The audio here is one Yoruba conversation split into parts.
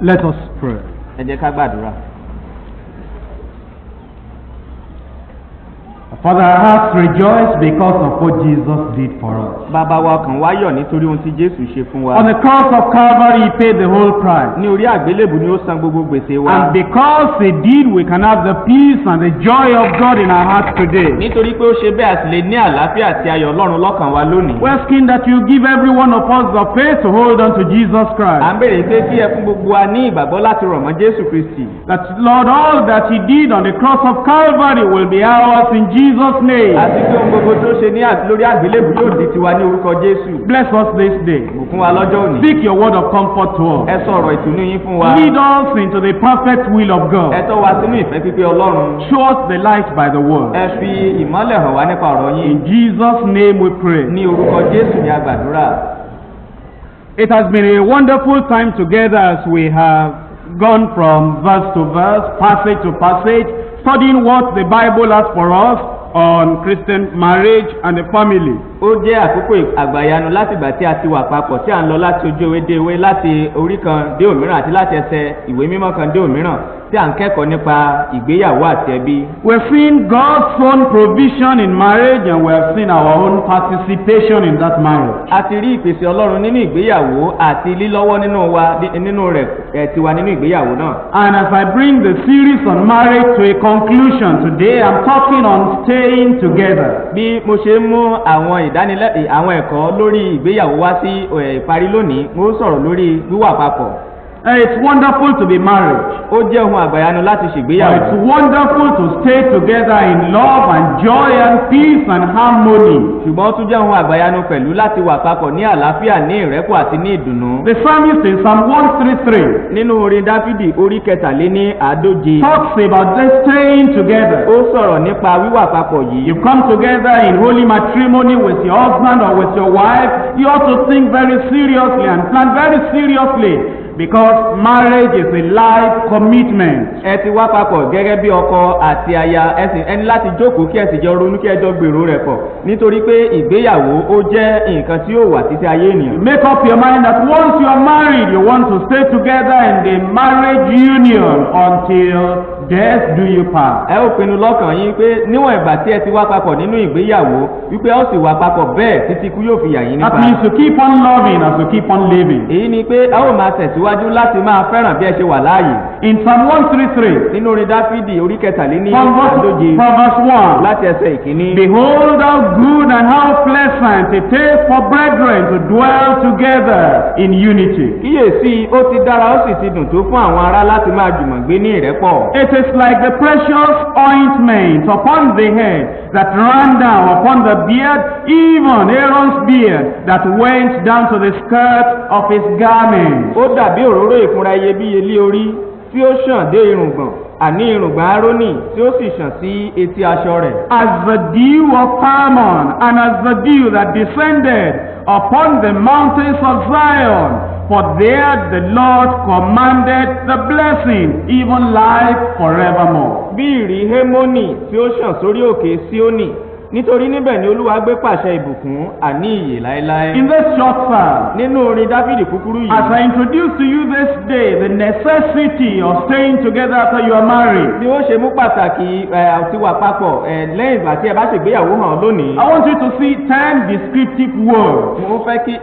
Let us pray. Ẹ jẹ́ ká gbàdúrà. Father, our hearts rejoice because of what Jesus did for us. Bàbá wa ọkàn wa yọ̀ nítorí ohun tí Jésù ṣe fún wa. On the cross of Calvary, He paid the whole price. Ní orí àgbélébù ni ó san gbogbo gbèsè wa. And because He did, we can have the peace and the joy of God in our hearts today. Nítorí pé ó ṣe bẹ́ẹ̀ a sì lè ní àlàáfíà àti ayọ̀ Ọlọ́run lọ́kàn wa lónìí. We're asking that you give every one of us the faith to hold on to Jesus Christ. À ń béèrè pé kí ẹ fún gbogbo wa ní ìgbàgbọ́ láti rọ̀ mọ́ Jésù Kristi. That, Lord, all that He did on the cross of Calvary will be ours in Jesus' name. Àti pé ohun gbogbo tó ṣe ní lórí àgbélébù yóò di tiwa ní orúkọ Jésù. Bless us this day. Bùkún wa lọ́jọ́ òní. Speak your word of comfort to us. Ẹ sọ̀rọ̀ ìtùnú yín fún wa. Lead us into the perfect will of God. Ẹ tọ́ wa sínú ìfẹ́ pípé Ọlọ́run. Show us the light by the word. Ẹ fi ìmọ́lẹ̀ hàn wá nípa ọ̀rọ̀ yín. In Jesus' name we pray. Ní orúkọ Jésù ni a gbàdúrà. It has been a wonderful time together as we have gone from verse to verse, passage to passage, studying what the Bible has for us on Christian marriage and the family. Ó jẹ́ àkókò àgbàyanu láti ìgbà tí a ti wà papọ̀ tí à ń lọ láti ojú ewé dé ewé láti orí kan dé òmíràn àti láti ẹsẹ̀ ìwé mímọ́ kan dé òmíràn tí à ń kẹ́kọ̀ọ́ nípa ìgbéyàwó àti ẹbí. We've seen God's own provision in marriage and we have seen our own participation in that marriage. A ti rí ìpèsè Ọlọ́run nínú ìgbéyàwó àti lílọ́wọ́ nínú rẹ̀ tiwa nínú ìgbéyàwó náà. And as I bring the series on marriage to a conclusion today, I'm talking on staying together. Bí mo ṣe mú àwọn àwọn ẹ̀kọ́ lórí ìgbéyàwó wá sí ìparí lónìí, mo sọ̀rọ̀ lórí wíwà papọ̀. It's wonderful to be married. Ó jẹ́ ohun àgbàyanu láti ṣègbéyàwó. It's wonderful to stay together in love and joy and peace and harmony. Ṣùgbọ́n ó tún jẹ́ ohun àgbàyanu pẹ̀lú láti wà papọ̀ ní àlàáfíà, ní ìrẹ́pọ̀ àti ní ìdùnnú. The psalmist in Psalm 133 nínú orin Dáfídì orí kẹtàléní àádóje talks about them staying together. Ó sọ̀rọ̀ nípa wíwà papọ̀ yìí. You come together in holy matrimony with your husband or with your wife. You ought to think very seriously and plan very seriously. Because marriage is a life commitment. Ẹ ti wá papọ̀ gẹ́gẹ́ bí ọkọ àti aya ẹni láti jókòó kí ẹ sì jọ ronú kí ẹ jọ gbèrò rẹ̀ pọ̀ nítorí pé ìgbéyàwó ó jẹ́ nǹkan tí ó wà títí ayé ènìyàn. Make up your mind that once you are married you want to stay together in the marriage union until death do you part. Ẹ ó pinnu lọ́kàn yín pé níwọ̀n ìgbà tí ẹ ti wá papọ̀ nínú ìgbéyàwó wípé ó sì wá papọ̀ bẹ́ẹ̀ títí kú yóò fi yà yín nípa. That means to keep on loving as to keep on living. Èyí ni pé a ó máa tẹ̀síwájú láti máa fẹ́ràn bí ẹ ṣe wà láàyè. In Psalm 133 nínú orin Dáfídì orí kẹtàléní àádóje verse 1 láti ẹsẹ̀ ìkíní. Behold how good and how pleasant it is for brethren to dwell together in unity. Kíyèsí ó ti dára ó sì ti dùn tó fún àwọn ará láti máa jùmọ̀ gbé ní ìrẹ́pọ̀. It is like the precious ointment upon the head that ran down upon the beard, even Aaron's beard that went down to the skirt of his garment. Ó dàbí òróró ìkunra iyebíye lé orí tí ó ṣàn dé irùngbọ̀n àní irùngbọ̀n Árónì tí ó sì ṣàn sí etí aṣọ rẹ̀. As the dew of Hermon and as the dew that descended upon the mountains of Zion. For there the Lord commanded the blessing, even life forevermore. Bí ìrì Hémónì tí ó ṣàn sórí òkè Síónì, nítorí níbẹ̀ ni Olúwa gbé pàṣẹ ìbùkún àní ìyè láéláé. In this short psalm, nínú orin Dáfídì kúkúrú yìí, as I introduce to you this day the necessity of staying together after you are married, bí ó ṣe mú pàtàkì àti wà papọ̀ lẹ́yìn ìgbà tí ẹ bá ṣègbéyàwó hàn lónìí. I want you to see 10 descriptive words.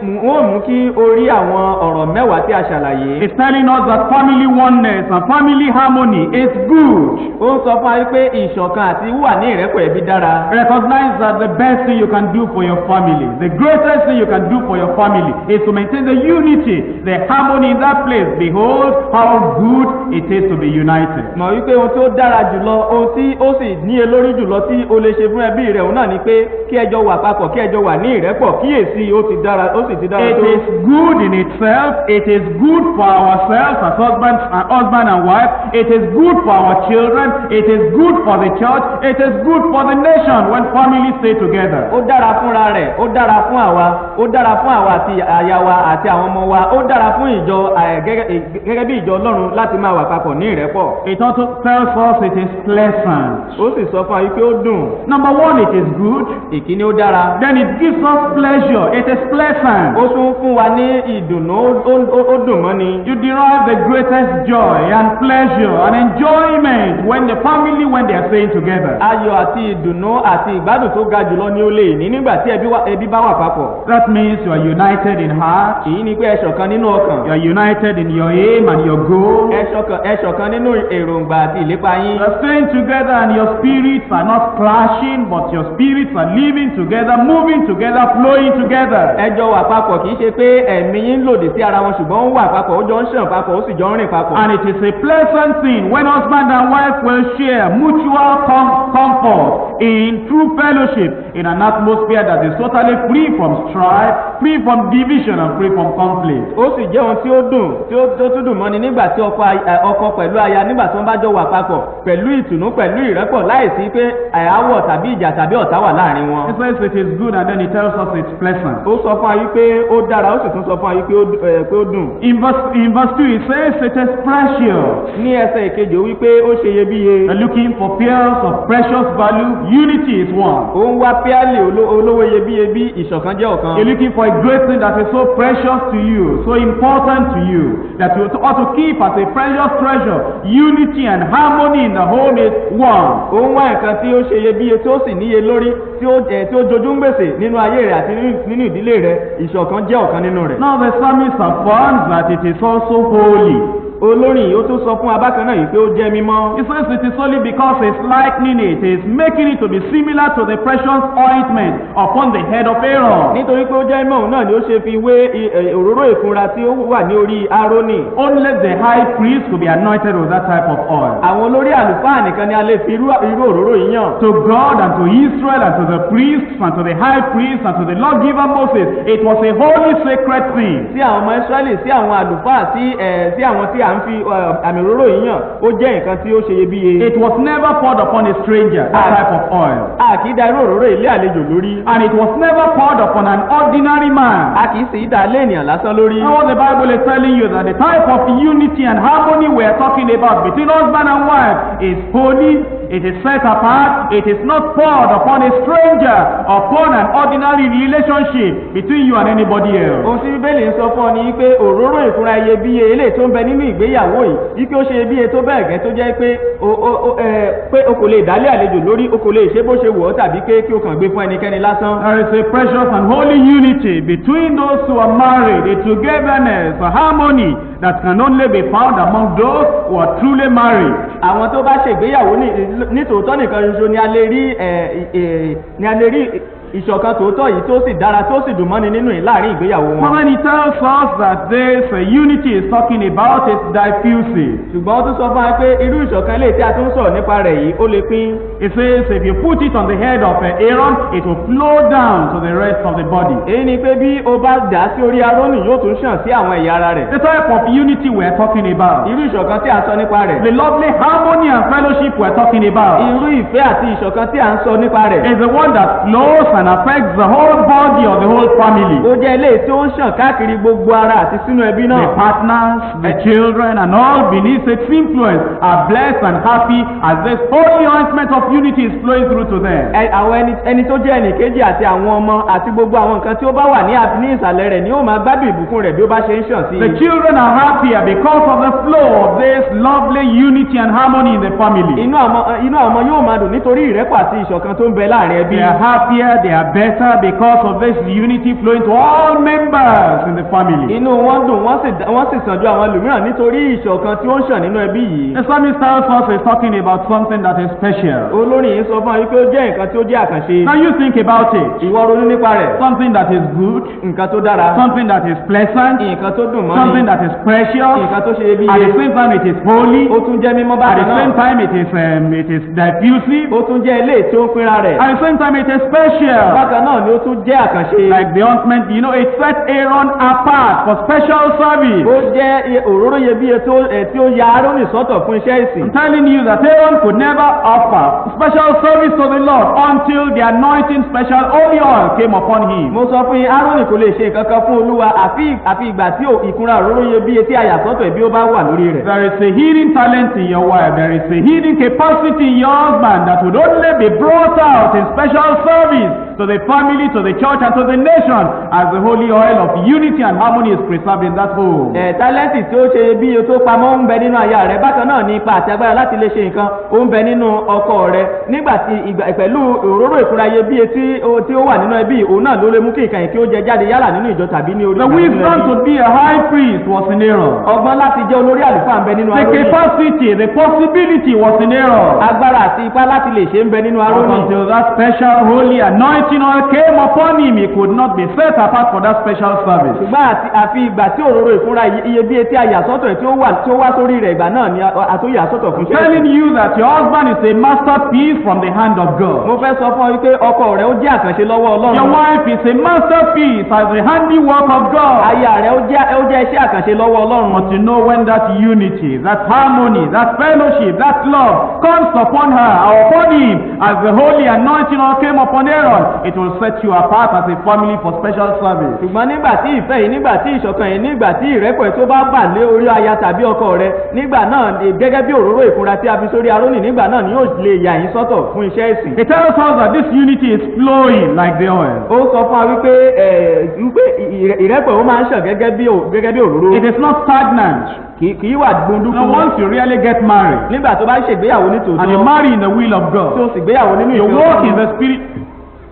Mo mú kí o rí àwọn ọ̀rọ̀ mẹ́wàá tí a ṣàlàyé. It's telling us that family oneness and family harmony is good. Ó ń sọ fún wa pé ìṣọ̀kan àti wíwà ní ìrẹ́pọ̀ ẹbí dára. Recognize that the best thing you can do for your family, the greatest thing you can do for your family is to maintain the unity, the harmony in that place. Behold how good it is to be united. Mọ̀ wípé ohun tí ó dára jùlọ, ohun tí ó sì ní elórí jùlọ tí o lè ṣe fún ẹbí rẹ̀ òun náà ni pé kí ẹ jọ wà papọ̀, kí ẹ jọ wà ní ìrẹ́pọ̀, kíyèsí ó sì ti dára tó. It is good in itself. It is good for ourselves as husband and wife. It is good for our children. It is good for the church. It is good for the nation when family stay together. Ó dára fúnra rẹ̀, ó dára fún àwa, ó dára fún àwa àti aya wa àti àwọn ọmọ wa, ó dára fún ìjọ gẹ́gẹ́ bí ìjọ Ọlọ́run láti máa wà papọ̀ ní ìrẹ́pọ̀. It also tells us it is pleasant. Ó sì sọ fún wa wípé ó dùn. Number one, it is good. Ìkíní ó dára. Then it gives us pleasure. It is pleasant. Ó tún fún wa ní ìdùnnú, ó dùn mọ́ni. You derive the greatest joy and pleasure and enjoyment when the family, when they are staying together. Ayọ̀ àti ìdùnnú àti ìgbádùn tó ga jùlọ ni ó lè ní nígbà tí ẹbí bá wà papọ̀. That means you are united in heart. Èyí ni pé ẹ ṣọ̀kan nínú ọkàn. You are united in your aim and your goal. Ẹ ṣọ̀kan nínú èròǹgbà àti ìlépa yín. You are staying together and your spirits are not clashing, but your spirits are living together, moving together, flowing together. Ẹ jọ wà papọ̀ kì í ṣe pé ẹ̀mí yín lòdì sí ara wọn ṣùgbọ́n ó wà papọ̀, ó jọ ń ṣàn papọ̀, ó sì jọ ń rìn papọ̀. And it is a pleasant thing when husband and wife will share mutual comfort in true fellowship in an atmosphere that is totally free from strife, free from division and free from conflict. Ó sì jẹ́ ohun tí ó dùn, tí ó tún dùn mọ́ni nígbà tí ọkọ pẹ̀lú aya nígbà tí wọ́n bá jọ wà papọ̀ pẹ̀lú ìtùnú pẹ̀lú ìrẹ́pọ̀ láìsí pé àwọ̀ tàbí ìjà tàbí ọ̀tá wà láàrin wọn. It says it is good and then it tells us it's pleasant. Ó sọ fún ayé pé ó dára, ó sì tún sọ fún ayé pé ó dùn. In verse 2 it says it is precious. Ní ẹsẹ̀ ìkejì ó wí pé ó ṣe iyebíye. Looking for pearls of precious value, unity is one. Ó ń wá pẹ́ẹ́lì olówó iyebíye bí ìṣọ̀kan jẹ́ ọ̀kan. You're looking for a great thing that is so precious to you, so important to you, that you ought to keep as a precious treasure. Unity and harmony in the home is one. Ó ń wá nǹkan tí ó ṣe iyebíye tí ó sì níye lórí tí ó jojú ń gbèsè nínú ayé rẹ̀ àti nínú ìdílé rẹ̀, ìṣọ̀kan jẹ́ ọ̀kan nínú rẹ̀. Now the psalmist affirms that it is also holy. Olórin yìí ó tún sọ fún abákan náà yìí pé ó jẹ́ mímọ́. He says it is only because it's likening it, is making it to be similar to the precious ointment upon the head of Aaron. Nítorí pé ó jẹ́ mímọ́ òun náà ni ó ṣe fi wé òróró ìkunra tí ó wà ní orí Árónì. Only the high priest could be anointed with that type of oil. Àwọn olórí àlùfáà nìkan ni a lè fi irú òróró yìí yàn. To God and to Israel and to the priests and to the high priest and to the lawgiver Moses, it was a holy sacred thing. Sí àwọn ọmọ Ísírẹ́lì, sí àwọn àlùfáà, sí àwọn tí à ń fi àmì òróró yìí yàn, ó jẹ́ nǹkan tí ó ṣe iyebíye. It was never poured upon a stranger, that type of oil. A kì í da irú òróró ilé àlejò lórí. And it was never poured upon an ordinary man. A kì í sì í dà lé ènìyàn lásán lórí. Now the Bible is telling you that the type of unity and harmony we are talking about between husband and wife is holy, it is set apart, it is not poured upon a stranger, upon an ordinary relationship between you and anybody else. Ohun tí Bíbélì ń sọ fún ọ ni pé òróró ìkunra iyebíye eléyìí tó ń bẹ nínú ìgbéyàwó yìí, wípé ó ṣe iyebíye tó bẹ́ẹ̀ gẹ́ tó jẹ́ pé o kò lè dálé àlejò lórí, o kò lè ṣe bó ṣe wù ọ́ tàbí kí o kàn gbé fún ẹnikẹ́ni lásán. There is a precious and holy unity between those who are married, a togetherness, a harmony that can only be found among those who are truly married. Àwọn tó bá ṣègbéyàwó ní tòótọ́ nìkan ṣoṣo ni a lè rí ìṣọ̀kan tòótọ́ yìí tó sì dára tó sì dùn mọ́ni nínú láàrin ìgbéyàwó wọn. But when he tells us that this unity is talking about is diffusive. Ṣùgbọ́n ó tún sọ fún wa pé irú ìṣọ̀kan ilé tí a tún sọ̀rọ̀ nípa rẹ̀ yìí ó lè pín. It says if you put it on the head of Aaron, it will flow down to the rest of the body. Èyí ni pé bí o bá dà sí orí Árónì yóò tún ṣàn sí àwọn ẹ̀yà ara rẹ̀. The type of unity we are talking about. Irú ìṣọ̀kan tí a sọ nípa rẹ̀. The lovely harmony and fellowship we are talking about. Irú ìfẹ́ àti ìṣọ̀kan tí a ń sọ nípa rẹ̀. Is the one that flows and affects the whole body of the whole family. Ó jẹ́ ilé tí ó ń ṣàn káàkiri gbogbo ara àti sínú ẹbí náà. The partners, the children and all beneath its influence are blessed and happy as this holy ointment of unity is flowing through to them. Àwọn ẹni tó jẹ́ ẹnìkejì àti àwọn ọmọ àti gbogbo àwọn nǹkan tí ó bá wà ní ìsàlẹ̀ rẹ̀ ni ó máa gbádùn ìbùkún rẹ̀ bí ó bá ṣe ń ṣàn sí. The children are happier because of the flow of this lovely unity and harmony in the family. Inú àwọn ọmọ yóò máa dùn nítorí ìrẹ́pọ̀ àti ìṣọ̀kan tó ń bẹ láàrin ẹbí. They are happier, they are better because of this unity flowing to all members in the family. Inú wọn dùn wọ́n sì sàn ju àwọn ẹlòmíràn nítorí ìṣọ̀kan tí ó ń ṣàn nínú ẹbí yìí. The psalmist tells us is talking about something that is special. Olórin yìí sọ fún wa wípé ó jẹ́ nǹkan tí ó jẹ́ àkànṣe. Now you think about it. Ìwọ ronú nípa rẹ̀. Something that is good. Nǹkan tó dára. Something that is pleasant. Nǹkan tó dùn mọ́ni. Something that is precious. Nǹkan tó ṣe iyebíye. At the same time it is holy. Ó tún jẹ́ mímọ́ bákan náà. At the same time it is diffusive. Ó tún jẹ́ ilé tí ó ń pínra rẹ̀. At the same time it is special. special. bákan náà ni ó tún jẹ́ àkànṣe. Like the ointment, it set Aaron apart for special service. ó jẹ́ òróró iyebíye tí ó ya Árónì sọ́tọ̀ fún iṣẹ́ ìsìn. I'm telling you that Aaron could never offer special service to the Lord until the anointing special holy oil came upon him. mo sọ fún yín, Árónì kò lè ṣe nǹkan kan fún Olúwa àfi ìgbà tí ìkunra òróró iyebíye tí a yà sọ́tọ̀ bí ó bá wà lórí rẹ̀. There is a hidden talent in your wife. There is a hidden capacity in your husband that would only be brought out in special service to the family, to the church, and to the nation as the holy oil of unity and harmony is preserved in that home. Tálẹ́ǹtì tí ó ṣe bí o tó pamọ́ ń bẹ nínú aya rẹ̀, bákan náà ní ipa àti agbára láti lè ṣe nǹkan ó ń bẹ nínú ọkọ rẹ̀. nígbà tí pẹ̀lú òróró ìkunra iyebíye tí ó wà nínú ẹbí, òun náà ló lè mú kí nǹkan yìí kí ó jẹ jáde yálà nínú ìjọ tàbí ní orí. The wisdom to be a high priest was in Aaron. ọgbọ́n láti jẹ́ olórí àlùfáà ń bẹ nínú The Árónì. capacity, the possibility was in Aaron. agbára àti ipá láti lè ṣe ń bẹ nínú Árónì. Until that special holy anointing oil came upon him, he could not be set apart for that special service. ṣùgbọ́n àfi ìgbà tí òróró ìkunra iyebíye tí a yà sọ́tọ̀ tí ó wá sórí rẹ̀, ìgbà náà ni àtúnyà sọ́tọ̀ fún iṣẹ́. Telling you that your husband is a masterpiece from the hand of God. mo fẹ́ sọ fún ọ wípé ọkọ rẹ̀ ó jẹ́ àkànṣe lọ́wọ́ Ọlọ́run. Your wife is a masterpiece as the handiwork of God. aya rẹ̀ ó jẹ́ iṣẹ́ àkànṣe lọ́wọ́ Ọlọ́run. But you know, when that unity, that harmony, that fellowship, that love comes upon her or upon him as the holy anointing oil came upon Aaron, it will set you apart as a family for special service. ṣùgbọ́n nígbà tí ìfẹ́ yìí, nígbà tí ìṣọ̀kan yìí, nígbà tí ìrẹ́pọ̀ tó bá bà lé orí aya tàbí ọkọ rẹ̀, nígbà náà gẹ́gẹ́ bí òróró ìkunra tí a fi sórí Árónì, nígbà náà ni yóò lè yà yín sọ́tọ̀ fún iṣẹ́ ìsìn. It tells us that this unity is flowing like the oil. ó sọ fún wa wípé ìrẹ́pọ̀ ó máa ń ṣàn gẹ́gẹ́ bí òróró. It is not stagnant. kì í wà gbóndúkú. Now, once you really get married nígbà tó bá ń ṣègbéyàwó nítòótọ́, and you marry in the will of tí God, ó sì gbéyàwó nínú you ìfẹ́ walk in Ọlọ́run, the spirit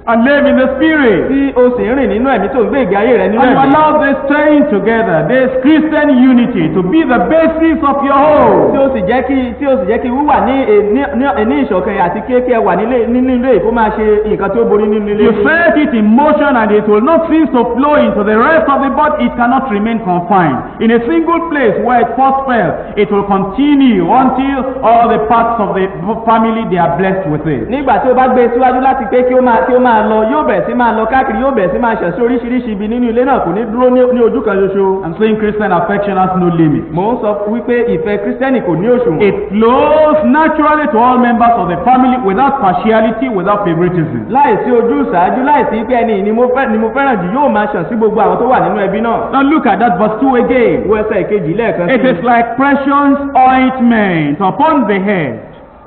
and live in the spirit, tí ó sì ń rìn nínú ẹ̀mí tó ń gbé ìgbé ayé rẹ̀ nínú and you ẹ̀mí. allow this staying together, this Christian unity to be the basis of your tí home. ó sì jẹ́ kí wíwà ní ìṣọ̀kan àti kéèké wà nínú ilé kó máa ṣe nǹkan tí ó borí nínú ilé. You set it in motion and it will not cease to flow into the rest of the body. It cannot remain confined in a single place where it first fell. It will continue until all the parts of the family, they are blessed with it. nígbà tí ó bá gbé síwájú láti pé kí ó máa lọ, yóò bẹ̀rẹ̀ sí máa lọ káàkiri, yóò bẹ̀rẹ̀ sí máa ṣẹ̀ sí oríṣiríṣi ibi nínú ilé náà, kò ní dúró ní ojú kan ṣoṣo. I'm saying Christian affection has no limit. mò ń sọ wípé ìfẹ́ Kírísítẹ́nì kò ní òṣùwọ̀n. It flows naturally to all members of the family without partiality, without favoritism. láìsí ojú ìṣáájú, láìsí pé ẹni ni mo fẹ́ràn jù, yóò máa ṣàn sí gbogbo àwọn tó wà nínú ẹbí náà. Now look at that verse 2 again. wo ẹsẹ̀ ìkejì lẹ́ẹ̀kan It is like precious ointment upon the head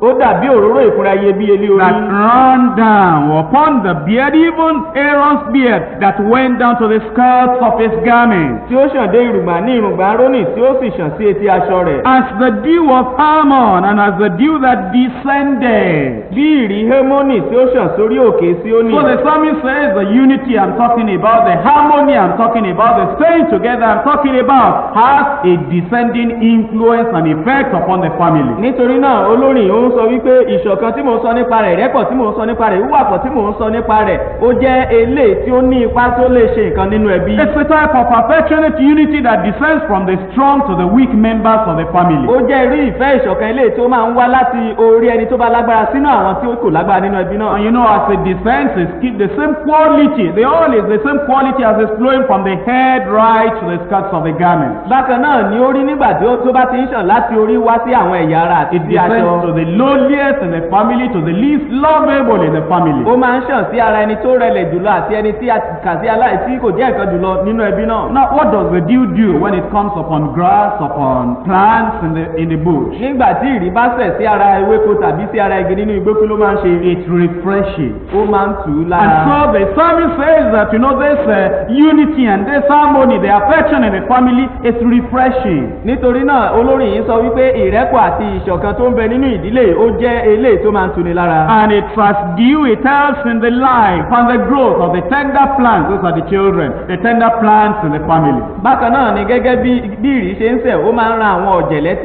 ó dàbí òróró ìkunra iyebíye lé that orí. ran down upon the beard, even Aaron's beard, that went down to the skirts of his garment, tí ó ṣàn dé irùngbọ̀n ní irùngbọ̀n Árónì, tí ó sì ṣàn sí etí aṣọ rẹ̀. as the dew of Hermon and as the dew that descended. bí ìrì Hémónì tí ó ṣàn sórí òkè Síónì. So the psalmist says the unity I'm talking about, the harmony I'm talking about, the staying together I'm talking about has a descending influence and effect upon the family. nítorí náà olórin ó ń sọ wípé ìṣọ̀kan tí mò ń sọ nípa rẹ̀, ìrẹ́pọ̀ tí mò ń sọ nípa rẹ̀, wíwàpọ̀ tí mò ń sọ nípa rẹ̀, ó jẹ́ eléyìí tí ó ní ipá tí ó lè ṣe nǹkan nínú ẹbí. It's a type of affectionate unity that descends from the strong to the weak members of the family. ó jẹ́ irú ìfẹ́ ìṣọ̀kan eléyìí tí ó máa ń wá láti orí ẹni tó bá lágbára sínú àwọn tí ó kò lágbára nínú ẹbí náà. And you know, as it descends, it's keep the same quality. The oil is the same quality as it's flowing from the head right to the skirts of the garment. bákan náà ni ó rí nígbà tí tó bá ti ń ṣàn láti orí wá sí àwọn ẹ̀yà ara àti It sí aṣọ. descends to the lowliest in the family, to the least lovable in the family. ó máa ń ṣàn sí ara ẹni tó rẹlẹ̀ jùlọ àti ẹni tí a kà sí aláìsí kò jẹ́ nǹkan jùlọ nínú ẹbí náà. Now, what does the dew do when it comes upon grass, upon plants in the bush? nígbà tí ìrì bá sẹ̀ sí ara ewéko tàbí sí ara igi nínú igbó, kí ló máa ń ṣe? It refreshes. ó máa ń tù ú And lára. so the psalmist says that, this unity and this harmony, the affection in the family is refreshing. nítorí náà olórin yìí sọ wípé ìrẹ́pọ̀ àti ìṣọ̀kan tó ń bẹ nínú ìdílé ó jẹ́ eléyìí tó máa ń tuni lára. And it's as dew, it helps in the life and the growth of the tender plants. Those are the children, the tender plants in the family. bákan náà ni gẹ́gẹ́ bí ìrì ṣe ń sẹ̀, ó máa ń ran àwọn ọ̀jẹ̀lẹ̀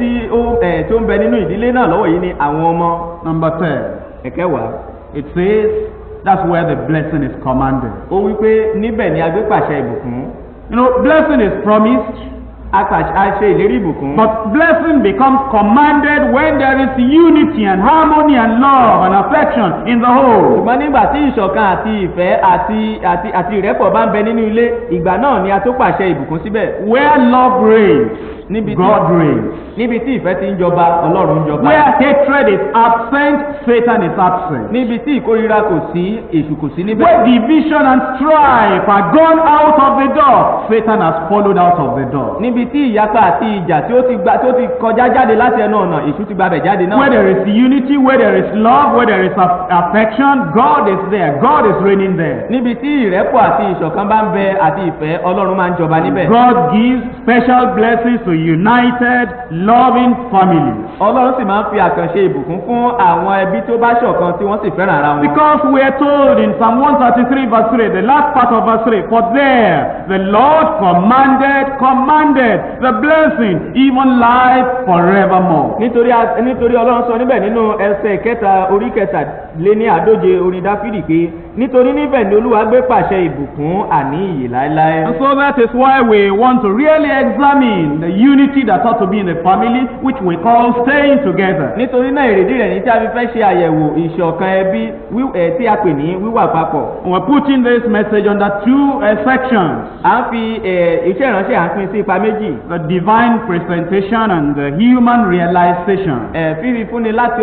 tó ń bẹ nínú ìdílé náà lọ́wọ́ yìí ni àwọn ọmọ. Number 10, ẹ̀kẹwàá, it says that's where the blessing is commanded. ó wípé níbẹ̀ ni a gbé pàṣẹ ìbùkún. Blessing is promised. a ṣe ìlérí ìbùkún. But blessing becomes commanded when there is unity and harmony and love and affection in the home. ṣùgbọ́n nígbà tí ìṣọ̀kan àti ìfẹ́ àti ìrẹ́pọ̀ bá ń bẹ nínú ilé, ìgbà náà ni a tó pàṣẹ ìbùkún síbẹ̀. Where love reigns, God reigns. Níbi tí ìfẹ́ ti ń jọba, Ọlọ́run ń jọba. Where hatred is absent, Satan is absent. Níbi tí ìkórìíra kò sí, èṣù kò sí níbẹ̀. Where division and strife are gone out of the door, Satan has followed out of the door. Níbi tí ìyapa àti ìjà tí ó ti kọjá jáde láti ẹnu ọ̀nà, èṣù ti gbabẹ̀ jáde náà. Where there is unity, where there is love, where there is affection, God is there. God is reigning there. Níbi tí ìrẹ́pọ̀ àti ìṣọ̀kan bá ń bẹ àti ìfẹ́, Ọlọ́run máa ń jọba níbẹ̀. God gives special blessings to united, loving families. Ọlọ́run sì máa ń fi àkànṣe ìbùkún fún àwọn ẹbí tó bá ṣọ̀kan tí wọ́n sì fẹ́ràn ara wọn. Because we are told in Psalm 133 verse 3, the last part of verse 3, for there the Lord commanded the blessing, even life forevermore. Nítorí Ọlọ́run sọ níbẹ̀ nínú ẹsẹ̀ kẹta orí kẹtàléní àádóje orin Dáfídì pé nítorí níbẹ̀ ni Olúwa gbé pàṣẹ ìbùkún àní ìyè láéláé. And so that is why we want to really examine the unity that ought to be in the family, which we call staying together. Nítorí náà èrèdí rẹ̀ ní tí a fi fẹ́ ṣe àyẹ̀wò ìṣọ̀kan ẹbí tí a pè ní wíwà papọ̀. We're putting this message under two sections. À ń fi iṣẹ́ ìránṣẹ́ à ń pín sí ipa méjì. The divine presentation and the human realization. Fífi fúnni láti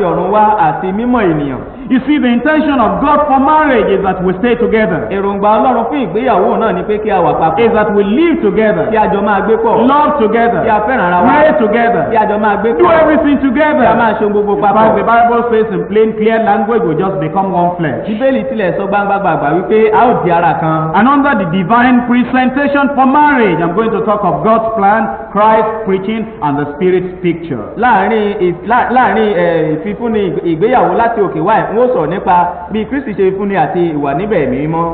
ọ̀run wá àti mímọ̀ ènìyàn. You see, the intention of God for marriage is that we stay together. Èròǹgbà Ọlọ́run fún ìgbéyàwó náà ni pé kí a wà papọ̀. Is that we live together. Kí a jọ máa gbé pọ̀. Love together. Kí a fẹ́ràn ara wa. Pray together. Kí a jọ máa gbé pọ̀. Do everything together. Kí a máa ṣe gbogbo papọ̀. In fact, the Bible says in plain clear language, we just become one flesh. Bíbélì tilẹ̀ sọ gbangba wípé a ó di ara kan. And under the divine presentation for marriage, I'm going to talk of God's plan, Christ preaching, and the Spirit's picture. Láàárín ìfifúnni ìgbéyàwó láti òkè wá ń ó sọ̀rọ̀ nípa bí Kristi ṣe fúnni àti ìwà níbẹ̀ mímọ́.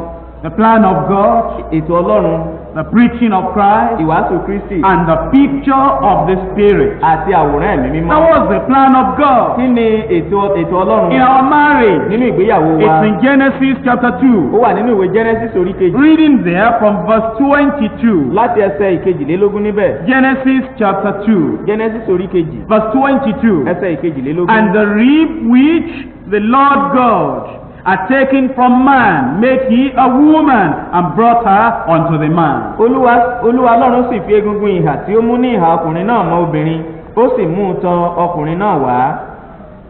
The plan of God, ètò Ọlọ́run, the preaching of Christ, ìwàásù Kristi, and the picture of the Spirit. àti àwòrán ẹ̀mí mímọ́. That was the plan of God. Kí ni ètò Ọlọ́run? In our marriage, nínú ìgbéyàwó wa. it's in Genesis chapter 2. Ó wà nínú ìwé Genesis orí kejì. Reading there from verse 22. Láti ẹsẹ̀ ìkejìlélógún níbẹ̀. Genesis chapter 2. Genesis orí kejì. Verse 22. Ẹsẹ̀ ìkejìlélógún. And the rib which the Lord God had taken from man made he a woman and brought her unto the man. Olúwa Ọlọ́run sì fi egungun ìhà tí ó mú ní ìhà ọkùnrin náà mọ́ obìnrin, ó sì mú un tọ̀ ọkùnrin náà wá.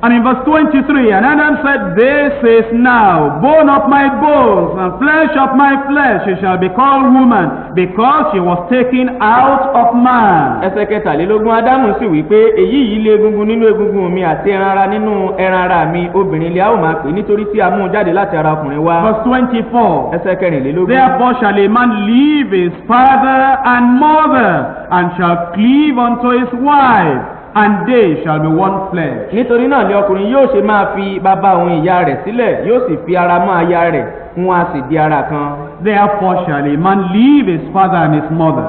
And in verse 23, and Adam said, This is now bone of my bones and flesh of my flesh. She shall be called woman, because she was taken out of man. Ẹsẹ̀ kẹtàlélógún Ádámù sì wí pé èyí yìí lé egungun nínú egungun mi àti ẹran ara nínú ẹran ara mi, obìnrin lè a ó máa pè nítorí tí a mú un jáde láti ara ọkùnrin wá. Verse 24. Ẹsẹ̀ kẹrìnlélógún. Therefore shall a man leave his father and mother, and shall cleave unto his wife, and they shall be one flesh. Nítorí náà ni ọkùnrin yóò ṣe máa fi bàbá òun ìyá rẹ̀ sílẹ̀, yóò sì fi ara mọ́ aya rẹ̀, wọn a sì di ara kan. Therefore shall a man leave his father and his mother.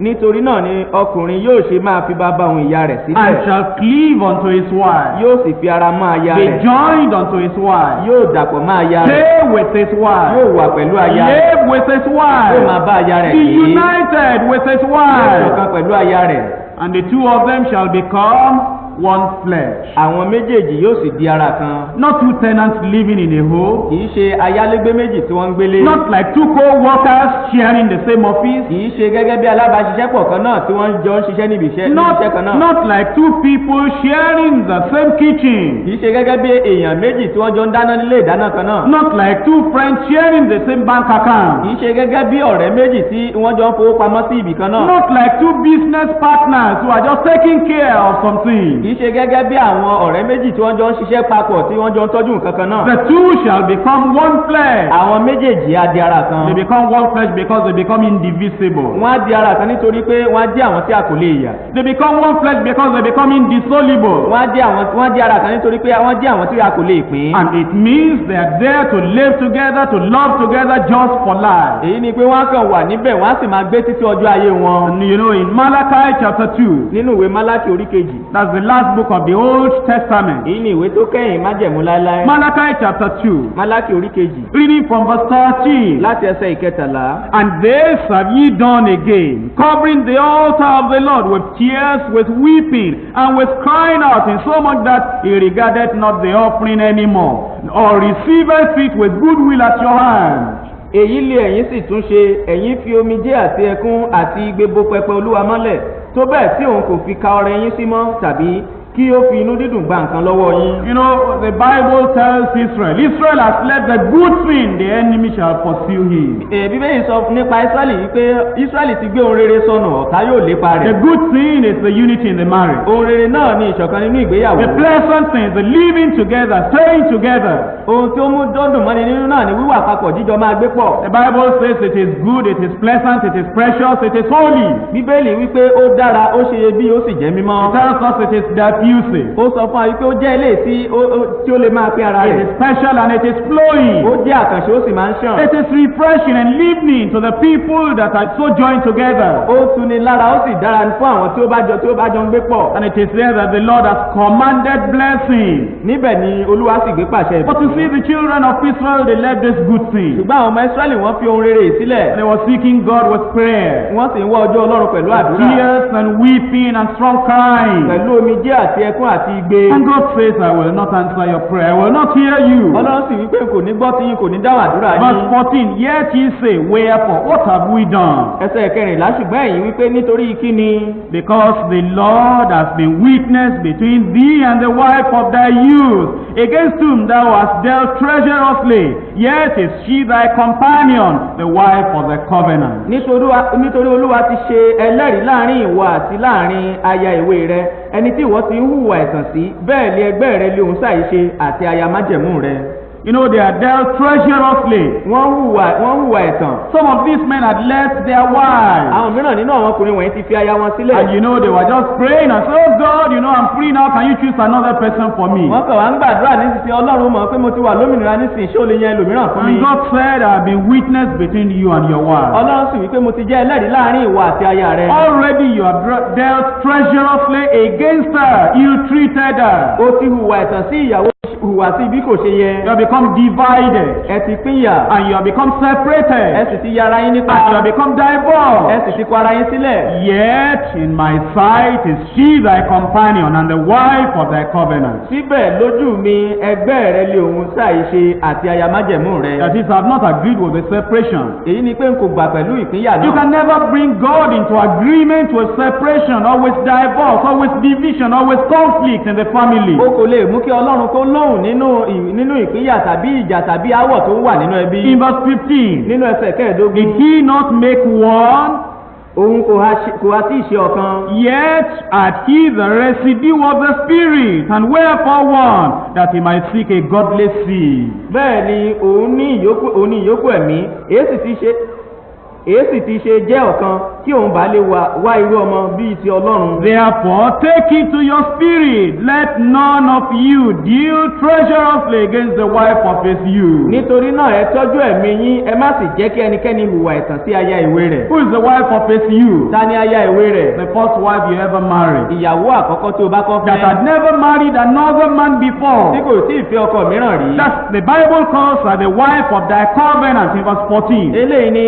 Nítorí náà ni ọkùnrin yóò ṣe máa fi bàbá òun ìyá rẹ̀ sílẹ̀. And shall cleave unto his wife. Yóò sì fi ara mọ́ aya Be rẹ̀. joined unto his wife. Yóò dàpọ̀ mọ́ aya rẹ̀. Stay with his wife. Yóò wà pẹ̀lú aya rẹ̀. Live with his wife. Yóò máa bá aya rẹ̀ Be gbé. united with his Yóò wife. ṣọ̀kan pẹ̀lú aya rẹ̀. And the two of them shall become one flesh. Àwọn méjèèjì yóò sì di ara kan. Not two tenants living in a home. Kìí ṣe ayálégbé méjì tí wọ́n ń gbélé. Not like two co-workers sharing the same office. Kìí ṣe gẹ́gẹ́ bí alábàáṣiṣẹ́pọ̀ kan náà tí wọ́n jọ ń ṣiṣẹ́ níbi iṣẹ́ kan náà. Not like two people sharing the same kitchen. Kìí ṣe gẹ́gẹ́ bí èèyàn méjì tí wọ́n jọ ń dáná nílé ìdáná kan náà. Not like two friends sharing the same bank account. Kìí ṣe gẹ́gẹ́ bí ọ̀rẹ́ méjì tí wọ́n jọ ń fowó pamọ́ sí ibì kan náà. Not like two business partners who are just taking care of something. Kìí ṣe gẹ́gẹ́ bí àwọn ọ̀rẹ́ méjì tí wọ́n jọ ń ṣiṣẹ́ papọ̀ tí wọ́n jọ ń tọ́jú nǹkan kan náà. The two shall become one flesh. Àwọn méjèèjì á di ara kan. They become one flesh because they become indivisible. Wọ́n á di ara kan nítorí pé wọ́n á jẹ́ àwọn tí a kò lè yà. They become one flesh because they become indissoluble. Wọ́n á di ara kan nítorí pé wọ́n jẹ́ àwọn tí a kò lè pín. And it means they are there to live together, to love together just for life. Èyí ni pé wọ́n kàn wà níbẹ̀ wọ́n á sì máa gbé títí ọjọ́ ayé wọn. And you know, in Malachi chapter 2, Nínú ìwé Málákì orí kejì. that's the last book of the Old Testament. èyí ni ìwé tó kẹ́yìn májẹ̀mú láéláé. Malachi chapter 2. Málákì orí kejì. Reading from verse 13. láti ẹsẹ̀ ìkẹtàlá. And this have ye done again, covering the altar of the Lord with tears, with weeping, and with crying out, in so much that he regarded not the offering anymore, or receiveth it with goodwill at your hand. èyí lé ẹ̀yin sì tún ṣe, ẹ̀yin fi omijé àti ẹkún àti igbe bo pẹpẹ Olúwa mọ́lẹ̀, tó bẹ́ẹ̀ tí òun kò fi ka ọrẹ yín sí mọ́, tàbí kí ó fi inú dídùn gba nǹkan lọ́wọ́ yín. You know, the Bible tells Israel has left the good thing, the enemy shall pursue him. Bíbélì sọ nípa Ísírẹ́lì wípé Ísírẹ́lì ti gbé ohun rere sọnù, ọ̀tá yóò lépa rẹ̀. The good thing is the unity in the marriage. Ohun rere náà ni ìṣọ̀kan nínú ìgbéyàwó. The pleasant thing is the living together, staying together. Ohun tí ó mú dọ́dùn mọ́ni nínú náà ni wíwà papọ̀, jíjọ máa gbé pọ̀. The Bible says it is good, it is pleasant, it is precious, it is holy. Bíbélì wípé ó dára, ó ṣe iyebíye, ó sì jẹ́ mímọ́. It tells us it is diffusive. Ó sọ fún wa wípé ó jẹ́ eléyìí tí ó lè máa pín ara It rẹ̀. is special and it is flowing. Ó jẹ́ àkànṣe, ó sì máa ń ṣàn. It is refreshing and living to the people that are so joined together. Ó tuni lára, ó sì dára fún àwọn tí ó bá jọ ń gbé pọ̀. And it is there that the Lord has commanded blessing. Níbẹ̀ ni Olúwa sì gbé pàṣẹ But you see, the children of Israel, they left this good thing. ṣùgbọ́n àwọn ọmọ Ísírẹ́lì wọ́n fi ohun rere yìí sílẹ̀. They were seeking God with prayer, Wọ́n sì ń wá ọjọ́ Ọlọ́run pẹ̀lú àdúrà. tears and weeping and strong crying. Pẹ̀lú omijé àti ẹkún àti igbe. And God says, I will not answer your prayer, I will not hear you. Ọlọ́run sì wípé kò ní gbọ́ tí yín, kò ní dáhùn àdúrà Verse yín. 14, yet ye say, wherefore, what have we done? Ẹsẹ̀ kẹrìnlá, ṣùgbọ́n ẹ̀yin wípé nítorí kíni. Because the Lord has been witness between thee and the wife of thy youth, against whom thou hast dealt treacherously, yet is she thy companion, the wife of the covenant. Nítorí Olúwa ti ṣe ẹlẹ́rìí láàrin ìwọ àti láàrin aya ìwé rẹ, ẹni tí ìwọ ti ń hùwà ẹ̀tàn sí, bẹ́ẹ̀ lé ẹgbẹ́ rẹ lé òun ṣàìṣe àti aya májẹ̀mú rẹ. You know, they are dealt treacherously. Wọ́n hùwà ẹ̀tàn. Some of these men had left their wives. Àwọn mìíràn nínú àwọn ọkùnrin wọ̀nyí ti fi aya wọn sílẹ̀. And you know, they were just praying and say, oh God, you know, I'm free now, can you choose another person for me? Wọ́n kàn wá ń gbàdúrà nísinsìnyí, Ọlọ́run mọ̀ pé mo ti wà lómìnira nísinsìnyí, ṣé o lè yan ẹlòmíràn fún mi? And God said, I have been witness between you and your wife. Ọlọ́run sì wípé mo ti jẹ́ ẹlẹ́rìí láàrin ìwọ àti aya rẹ. Already you have dealt treacherously against her, ill-treated her. Ó ti hùwà ẹ̀tàn sí ìyàwó, hùwà sí bí kò ṣe yẹ. You have become divided. Ẹ ti pínyà. And you have become separated. Ẹ sì ti yára yín nípa. And you have become divorced. Ẹ sì ti kọ ara yín sílẹ̀. Yet in my sight is she thy companion and the wife of thy covenant. Síbẹ̀ lójú mi ẹgbẹ́ rẹ lé òun ṣàìṣe àti aya májẹ̀mú rẹ. That is, I have not agreed with the separation. Èyí ni pé n kò gbà pẹ̀lú ìpínyà náà. You can never bring God into agreement with separation, or with divorce, or with division, or with conflict in the family. O kò lè mú kí Ọlọ́run kó lóhùn nínú ìpínyà tàbí ìjà tàbí aáwọ̀ tó wà nínú ẹbí. In verse 15, nínú ẹsẹ̀ kẹẹ̀ẹ́dógún. did he not make one? Òun kò wá sí ìṣe ọ̀kan. Yet had he the residue of the Spirit, and wherefore one, that he might seek a godly seed. Bẹ́ẹ̀ ni òun ní ìyókù ẹ̀mí, èé sì ti ṣe jẹ́ ọ̀kan kí òun bá lè wá irú ọmọ bíi ti Ọlọ́run. Therefore take it to your spirit, let none of you deal treacherously against the wife of his youth. Nítorí náà ẹ tọ́jú ẹ̀mí yín, ẹ má sì jẹ́ kí ẹnikẹ́ni hùwà ẹ̀tàn sí aya ìwé rẹ̀. Who is the wife of his youth? Ta ni aya ìwé rẹ̀? The first wife you ever married. Ìyàwó àkọ́kọ́ tí o bá kọ́ fẹ́. That had never married another man before. Tí kò tí ì fẹ́ ọkọ mìíràn rí. That the Bible calls her the wife of thy covenant in verse 14. Eléyìí ni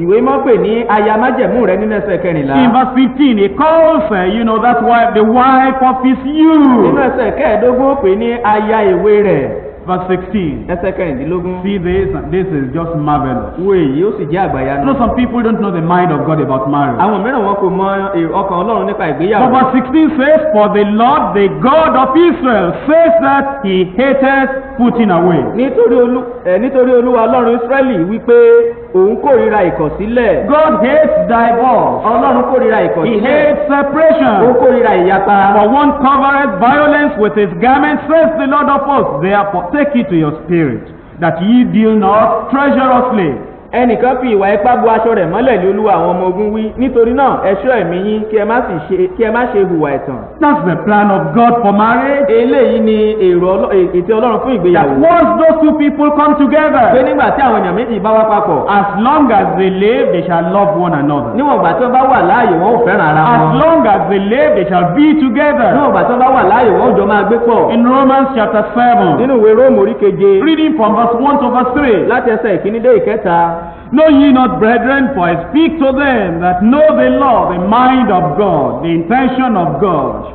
ìwé mọ́ pè ní aya májẹ̀mú rẹ̀ nínú ẹsẹ̀ kẹrìnlá. In verse 15, he calls her, that wife, the wife of his youth. Nínú ẹsẹ̀ kẹẹ̀ẹ́dógún ó pè ní aya ìwé rẹ̀. Verse 16. Ẹsẹ̀ kẹrìndínlógún. See this, and this is just marvelous. Wo èyí ó sì jẹ́ àgbàyanu. Some people don't know the mind of God about marriage. Àwọn mìíràn wọn kò mọ ọkàn Ọlọ́run nípa ìgbéyàwó. But verse 16 says, for the Lord, the God of Israel, says that he hated putting away. Nítorí Olúwa Ọlọ́run Ísírẹ́lì wípé òun kórìíra ìkọ̀sílẹ̀. God hates divorce. Ọlọ́run kórìíra ìkọ̀sílẹ̀. He hates separation. Ó kórìíra ìyapa. For one covereth violence with his garment, says the Lord of hosts. Therefore take it to your spirit, that ye deal not treacherously ẹnìkan fi ìwà ipá bo aṣọ rẹ̀ mọ́lẹ̀ ní Olúwa àwọn ọmọ ogun wí, nítorí náà ẹ ṣọ́ ẹ̀mí yín kí ẹ má ṣe hùwà ẹ̀tàn. That's the plan of God for marriage. Eléyìí ni ètò Ọlọ́run fún ìgbéyàwó. That once those two people come together, pé nígbà tí àwọn èèyàn méjì bá wá papọ̀, as long as they live, they shall love one another. níwọ̀n ìgbà tí wọ́n bá wà láàyè wọn ò fẹ́ràn ara wọn. As long as they live, they shall be together. níwọ̀n ìgbà tí wọ́n bá wà láàyè wọn ò jọ máa gbé pọ̀. In Romans chapter 7, nínú ìwé Róòmù orí keje, reading from verse 1 to verse 3. láti ẹsẹ̀ ìkíní dé ìkẹta. Know ye not, brethren, for I speak to them that know the law, the mind of God, the intention of God,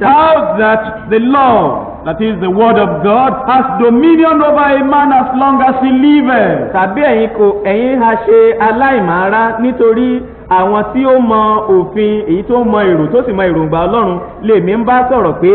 how that the law, that is the word of God, has dominion over a man as long as he liveth. tàbí ẹ̀yin ha ṣe aláìmọ̀ara nítorí àwọn tí ó mọ òfin èyí tó mọ èrò tó sì mọ èròǹgbà Ọlọ́run lèmi ń bá sọ̀rọ̀ pé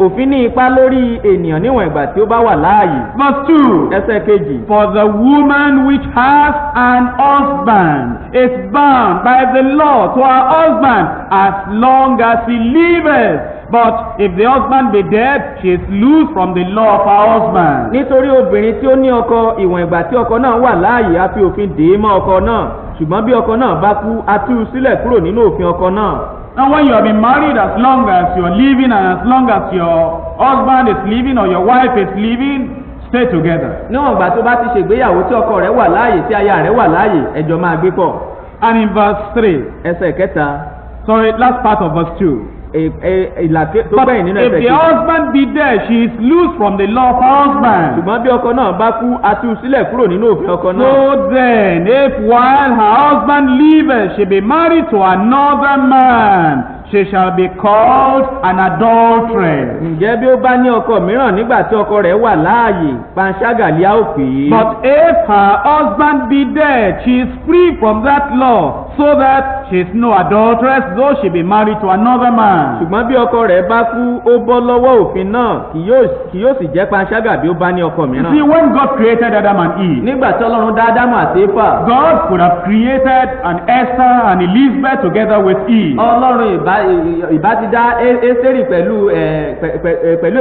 òfin ní ipá lórí ènìyàn níwọ̀n ìgbà tí ó bá wà láàyè. Verse 2. ẹsẹ̀ kejì. For the woman which has an husband is bound by the law to her husband as long as he liveth. But if the husband be dead, she is loose from the law of her husband. nítorí obìnrin tí ó ní ọkọ ìwọ̀n ìgbà tí ọkọ náà wà láàyè á fi òfin dè é mọ́ ọkọ náà, ṣùgbọ́n bí ọkọ náà bá kú á tú u sílẹ̀ kúrò nínú òfin ọkọ náà. And when you have been married, as long as you are living and as long as your husband is living or your wife is living, stay together. níwọ̀n ìgbà tó bá ti ṣègbéyàwó tí ọkọ rẹ̀ wà láàyè tí aya rẹ̀ wà láàyè ẹ jọ máa gbé pọ̀. And in verse 3, ẹsẹ̀ kẹta. sorry, last part of verse 2. ìlà tó But gbẹ̀yìn nínú if ẹsẹ̀ the kejì. husband be dead, she is loose from the law of her husband. ṣùgbọ́n bí ọkọ náà bá kú á tú u sílẹ̀ kúrò nínú òfin ọkọ náà. So then, if while her husband liveth, she be married to another man, she shall be called an adulteress. ǹjẹ́ bí ó bá ní ọkọ mìíràn nígbà tí ọkọ rẹ̀ wà láàyè, panṣágà lé a ó pè é. But if her husband be dead, she is free from that law, so that she is no adulteress, though she be married to another man. ṣùgbọ́n bí ọkọ rẹ̀ bá kú ó bọ́ lọ́wọ́ òfin náà kì yóò sì jẹ́ panṣágà bí ó bá ní ọkọ You mìíràn. see, when God created Adam and Eve, nígbà tí Ọlọ́run dá Ádámù àti Éfà, God could have created an Esther and Elizabeth together with Eve. Ọlọ́run ìbá ti dá Ẹ́sítérì pẹ̀lú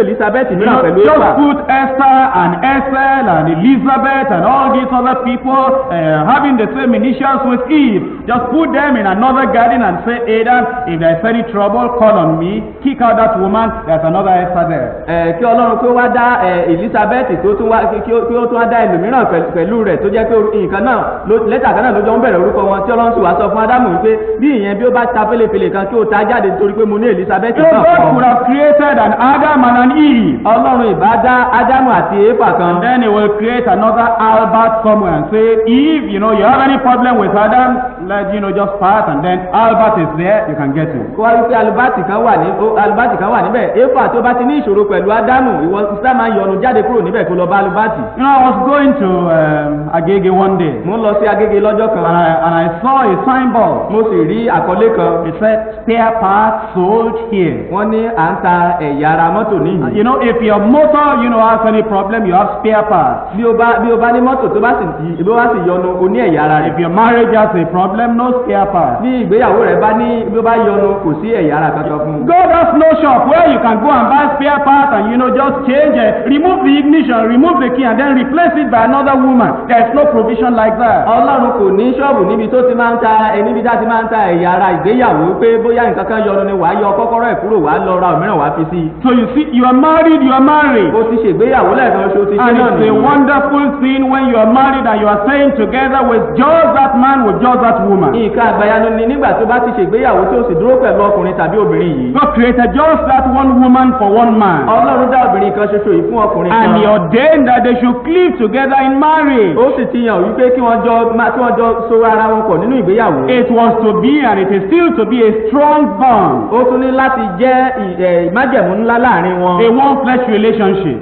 Elizabeth You mìíràn know, pẹ̀lú just Éfà. put Esther and Ethel and Elizabeth and all these other people having the same initials with Eve. Just put them in another garden and say, Adam, if there is any trouble, call on me. Kick out that woman. There's another Esther there. Kí Ọlọ́run kí ó wá dá Elizabeth kí ó tún wá dá ẹlòmíràn pẹ̀lú rẹ̀ tó jẹ́ pé nǹkan náà lẹ́tà kan náà ló jọ ń bẹ̀rẹ̀ orúkọ wọn tí Ọlọ́run sì wá sọ fún Ádámù wípé bí ìyẹn bí ó bá ta fẹ́lẹ́fẹ́lẹ́ kan kí ó ta jáde nítorí pé mo ní Elizabeth So kan. God could have created an Adam and an Eve. Ọlọ́run ìbá dá Ádámù àti Éfà kan. And then he will create another Albert somewhere and say, Eve, you have any problem with Adam, just part, and then Albert is there, you can get him. kó wá wípé alibati kan wà níbẹ̀ Éfà tó bá ti ní ìṣòro pẹ̀lú Ádámù ìwọ sísá máa ń yọnu jáde kúrò níbẹ̀ kó lọ bá alibati. I was going to Agege one day. mo ń lọ sí Agége lọ́jọ́ kan. And I saw a signboard. mo sì rí àkọlé kan. It said, spare parts sold here. wọ́n ní à ń ta ẹ̀yà ara mọ́tò níyì. If your motor, has any problem, you have spare parts. bí o bá ní mọ́tò tó bá sì yọnu o ní ẹ̀yà ara rẹ̀. If your marriage has a problem, no spare parts. bí ìgbéyàwó rẹ̀ bí ó bá yọnu kò sí ẹ̀yà ara kankan fún un. God has no shop where you can go and buy spare parts and just change it, remove the ignition, remove the key, and then replace it by another woman. There is no provision like that. Ọlọ́run kò ní ṣọ́ọ̀bù níbi tó ti máa ń ta ẹ̀yà ara ìgbéyàwó pé bóyá nǹkan kan yọnu ni wàá yọ kọ́kọ́rọ́ ẹ̀ kúrò wàá lọ ra òmíràn wàá fi sí. So you see, you are married. o ti ṣègbéyàwó lẹ́ẹ̀kan ṣo ti ṣe And náà it's nìyí. a wonderful thing when you are married and you are staying together with just that man, with just that woman. nǹkan àgbàyanu ni nígbà tó bá ti ṣègbéyàwó tí o sì dúró pẹ̀lú ọkùnrin tàbí obìnrin yìí. God created just that one woman for one man. Ọlọ́run dá obìnrin kan ṣoṣo yìí fún ọkùnrin kan. And he ordained that they should cleave together in marriage. ó sì ti yàn wípé kí wọ́n jọ so ara wọn pọ̀ nínú ìgbéyàwó. It was to be and it is still to be a strong bond. ó tún ní láti jẹ́ ìmájẹ̀mú ńlá láàrin wọn. A one flesh relationship.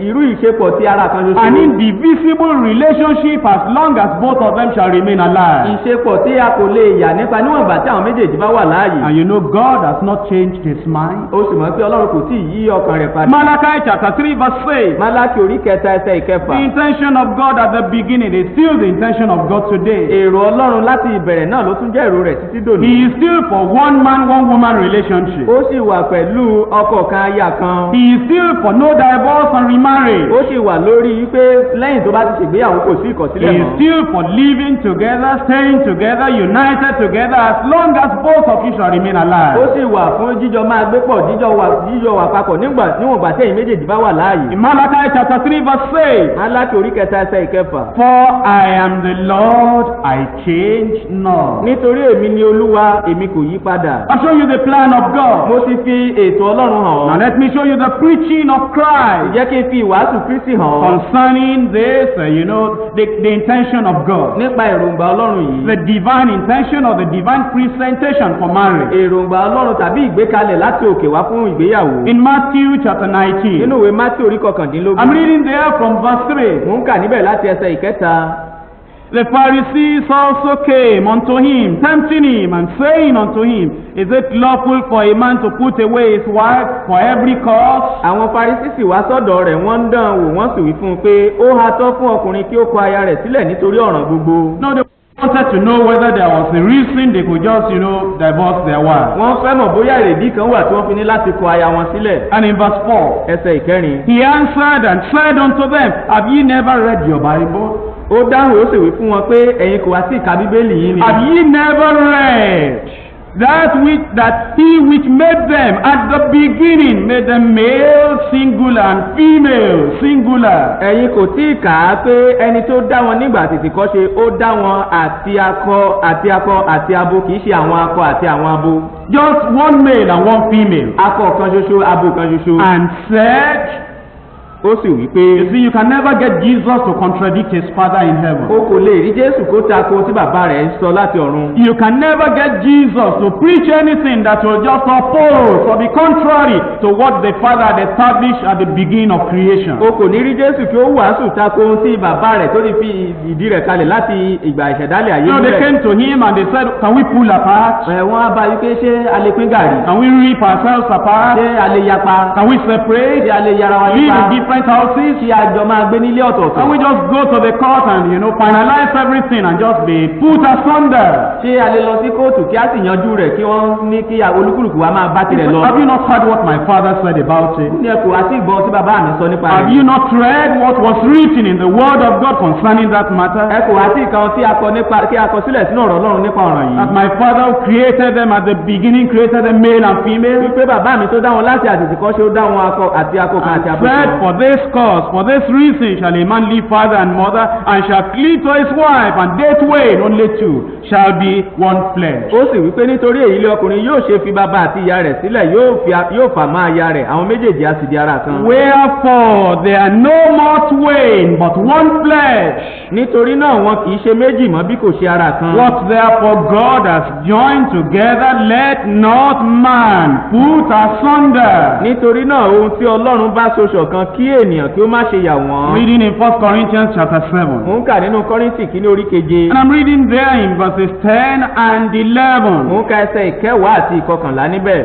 irú ìṣepọ̀ tí ara kan ṣoṣo. An indivisible relationship as long as both of them shall remain alive. ìṣepọ̀ tí tí a kò lè yà nípa níwọ̀n ìgbà tí àwọn méjèèjì bá wà láàyè. And you know God has not changed his mind. ó sì mọ̀ pé ọlọ́run kò tí ì yí ọkàn rẹ̀ padà. Malachi chapter 3 verse 6. Málákì orí kẹta ẹsẹ̀ ìkẹfà. The intention of God at the beginning is still the intention of God today. èrò ọlọ́run láti ìbẹ̀rẹ̀ náà ló tún jẹ́ èrò rẹ̀ títí dòní. He is still for one man, one woman relationship. ó sì wà pẹ̀lú ọkọ kan aya kan. He is still for no divorce and remarriage. ó sì wà lórí wípé lẹ́yìn tó bá ti ṣègbéyàwó kò sí ìkọ̀sílẹ̀ He is mọ́. still for living together, staying together, united together, as long as both of you shall remain ó alive. sì wà fún jíjọ máa gbé pọ̀ jíjọ wà papọ̀ níwọ̀n ìgbà tí ẹ̀yin méjèèjì bá wà láàyè. In Malachi chapter 3 verse 6. Málákì orí kẹta ẹsẹ̀ ìkẹfà. For I am the Lord, I change not. nítorí èmi ni olúwa èmi kò yí padà. I'll show you the plan of God. mo ti fi ètò ọlọ́run hàn Now ọ́. let me show you the preaching of Christ jẹ́ kí n fi ìwàásù Kristi hàn ọ́. concerning this, the intention of God. nípa èròǹgbà ọlọ́run yìí. The divine intention or the divine presentation for marriage. èròǹgbà ọlọ́run tàbí ìgbékalẹ̀ láti òkè wá fún ìgbéyàwó. In Matthew chapter 19. nínú ìwé Mátíù orí kọkàndínlógún. I'm reading there from verse 3. mò ń kà níbẹ̀ láti ẹsẹ̀ ìkẹta. The Pharisees also came unto him, tempting him, and saying unto him, Is it lawful for a man to put away his wife for every cause? àwọn Farisísì wá sọ́dọ̀ rẹ̀ wọ́n ń dán wò wọ́n sì wí fún un pé ó ha tọ́ fún ọkùnrin kí ó kọ aya rẹ̀ sílẹ̀ nítorí ọ̀ràn gbogbo. No, they wanted to know whether there was a reason they could just, divorce their wife. wọ́n fẹ́ mọ̀ bóyá èrèdí kan wà tí wọ́n fi ní láti kọ aya wọn sílẹ̀. And in verse 4, ẹsẹ̀ ìkẹrin. he answered and said unto them, Have ye never read your Bible? ó dáhùn ó sì wí fún wọn pé ẹ̀yin kò wá sí ìka bíbélì yìí ni. Have ye never read that he which made them at the beginning made them male singular and female singular? ẹ̀yin kò tí ì kà á pé ẹni tó dá wọn nígbà tìtìkọ́ṣe ó dá wọn àti akọ àti abo kì í ṣe àwọn akọ àti àwọn abo. Just one male and one female. akọ kan ṣoṣo abo kan ṣoṣo. And said, ó sì wí pé. You see, you can never get Jesus to contradict his Father in heaven. o kò lè rí Jésù kó tako tí bàbá rẹ̀ ń sọ láti ọ̀run. You can never get Jesus to preach anything that will just oppose or be contrary to what the Father had established at the beginning of creation. o kò ní rí Jésù kí ó wàásù tako ohun tí bàbá rẹ̀ tó ti fi ìdí rẹ̀ kalẹ̀ láti ìgbà ìṣẹ̀dálẹ̀ ayé So they came to him and they said, Can we pull apart? wọ́n á bá yí pé ṣé a lè pín gàrí. Can we rip ourselves apart? ṣé a lè yapa. Can we separate? ṣé a lè yára wa Live yípa. in different houses? ṣé àjọ máa gbé nílé ọ̀tọ̀ọ̀tọ̀. Can we just go to the court and finalize everything and just be put asunder? ṣé a lè lọ sí kóòtù kí a sì yanjú rẹ̀ kí wọ́n ní kí olúkúlùkù wa máa bá tirẹ̀ lọ. Have you not heard what my father said about it? ní ẹkùn àti ìgbọ́n tí bàbá mi sọ nípa Have rẹ̀. you not read what was written in the word of God concerning that matter? ẹkùn àti ìkan tí a kọ sílẹ̀ sínú ọ̀rọ̀ Ọlọ́run nípa ọ̀ràn yìí. That my father who created them at the beginning created them male and female? wípé bàbá mi tó dá wọn láti àtètèkọ́ṣe ó dá wọn akọ kan àti abo Said, kan. For this cause, for this reason shall a man leave father and mother, and shall cleave to his wife, and they twain, only two, shall be one flesh. ó sì wípé nítorí èyí lé ọkùnrin yóò ṣe fi bàbá àti ìyá rẹ̀ sílẹ̀ yóò fà má aya rẹ̀ àwọn méjèèjì á sì di ara kan. Wherefore they are no more twain, but one flesh. nítorí náà wọn kì í ṣe méjì mọ́ bí kò ṣe ara kan. What therefore God has joined together, let not man put asunder. nítorí náà ohun tí Ọlọ́run bá so ṣọ̀kan kí ènìyàn kí ó má ṣe yà wọ́n. Reading in 1 Corinthians chapter 7. mò ń kà nínú Kọ́ríńtì kìíní orí keje. And I'm reading there in verses 10 and 11. mò ń ka ẹsẹ̀ ìkẹwàá àti ìkọkànlá níbẹ̀.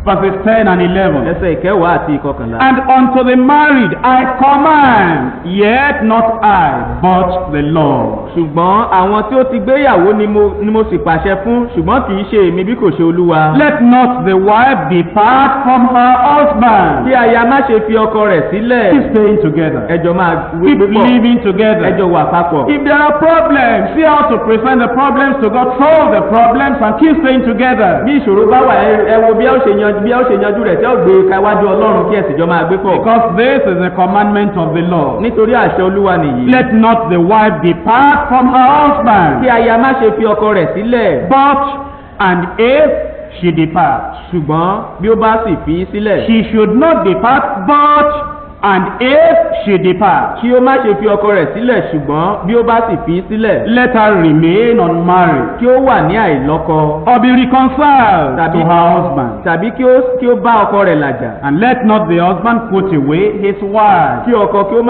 Verses 10 and 11. ẹsẹ̀ ìkẹwàá àti ìkọkànlá. And unto the married I command, yet not I, but the Lord. ṣùgbọ́n àwọn tí ó ti gbéyàwó ni mo sì pàṣẹ fún ṣùgbọ́n kì í ṣe èmi bí kò ṣe Olúwa. Let not the wife depart from her husband. kí aya má ṣe fi ọkọ rẹ̀ sílẹ̀. Keep staying together. ẹjọ́ máa Keep gbé pọ̀. living together. ẹjọ́ wà papọ̀. If there are problems, see how to present the problems to God, solve the problems, and keep staying together. bí ìṣòro bá wà ẹ wo bí a ó ṣe yanjú rẹ̀ tí ó gbé káwájú Ọlọ́run kí ẹ̀sìn jọ máa gbé pọ̀. Because this is a commandment of the Lord. nítorí àṣẹ Olúwa nìyí. Let not the wife depart from her husband. kí aya má ṣe fi ọkọ rẹ̀ sílẹ̀. But, and if she depart, ṣùgbọ́n bí ó bá sì fi í sílẹ̀. she should not depart, but And if she depart, kí ó má ṣe fi ọkọ rẹ̀ sílẹ̀, ṣùgbọ́n bí ó bá sì fi sílẹ̀, let her remain unmarried, kí ó wà ní àìlọ́kọ, or be reconciled to her husband. tàbí kí ó bá ọkọ rẹ̀ làjà. And let not the husband put away his wife. Kí ọkọ kí ó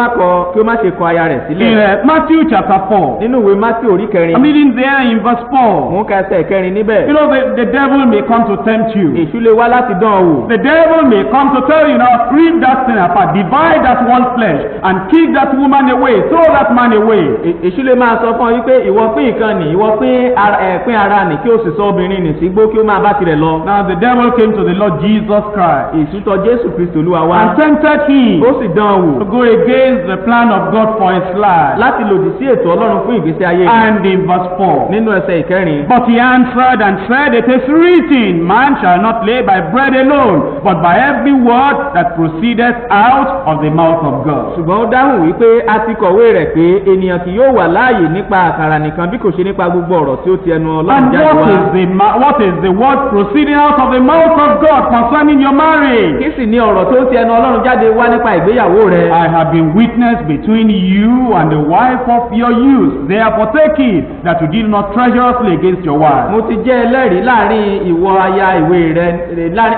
má ṣe kọ aya rẹ̀ sílẹ̀. In Matthew chapter 4, Nínú ìwé Mátíù orí kẹrin, I'm reading there in verse 4. mò ń ka ẹsẹ̀ kẹrin níbẹ̀. You know, the devil may come to tempt you. Èṣù lè wá láti dán ọ wò. The devil may come to tell you, now, rip that thing apart, divide that one flesh, and kick that woman away, throw that man away. Èṣù lè máa sọ fún ọ wípé ìwọ pín nǹkan nì, ìwọ pín ara nì, kí o sì sọ obìnrin nì sígbó kí ó máa bá tirẹ̀ lọ. Now the devil came to the Lord Jesus Christ Èṣù tọ̀ Jésù Kristi Olúwa wá. and tempted him Ó sì dán ọ to wò go against the plan of God for his life. láti lòdì sí ètò Ọlọ́run fún ìgbésí ayé rẹ̀. And in verse 4, Nínú ẹsẹ̀ ìkẹrin, but he answered and said, it is written, man shall not live by bread alone, but by every word that proceedeth out of the mouth of God. ṣùgbọ́n ó dáhùn wípé a ti kọ̀wé rẹ̀ pé ènìyàn kì yóò wà láàyè nípa àkàrà nìkan bí kò ṣe nípa gbogbo ọ̀rọ̀ tí ó ti ẹnu Ọlọ́run And jáde wá. what is the word proceeding out of the mouth of God concerning your marriage? Kí sì ni ọ̀rọ̀ tó ti ẹnu Ọlọ́run jáde wá nípa ìgbéyàwó rẹ̀? I have been witness between you and the wife of your youth. Therefore take it that you deal not treacherously against your wife. Mo ti jẹ́ ẹlẹ́rìí láàrin ìwọ aya ìwé rẹ,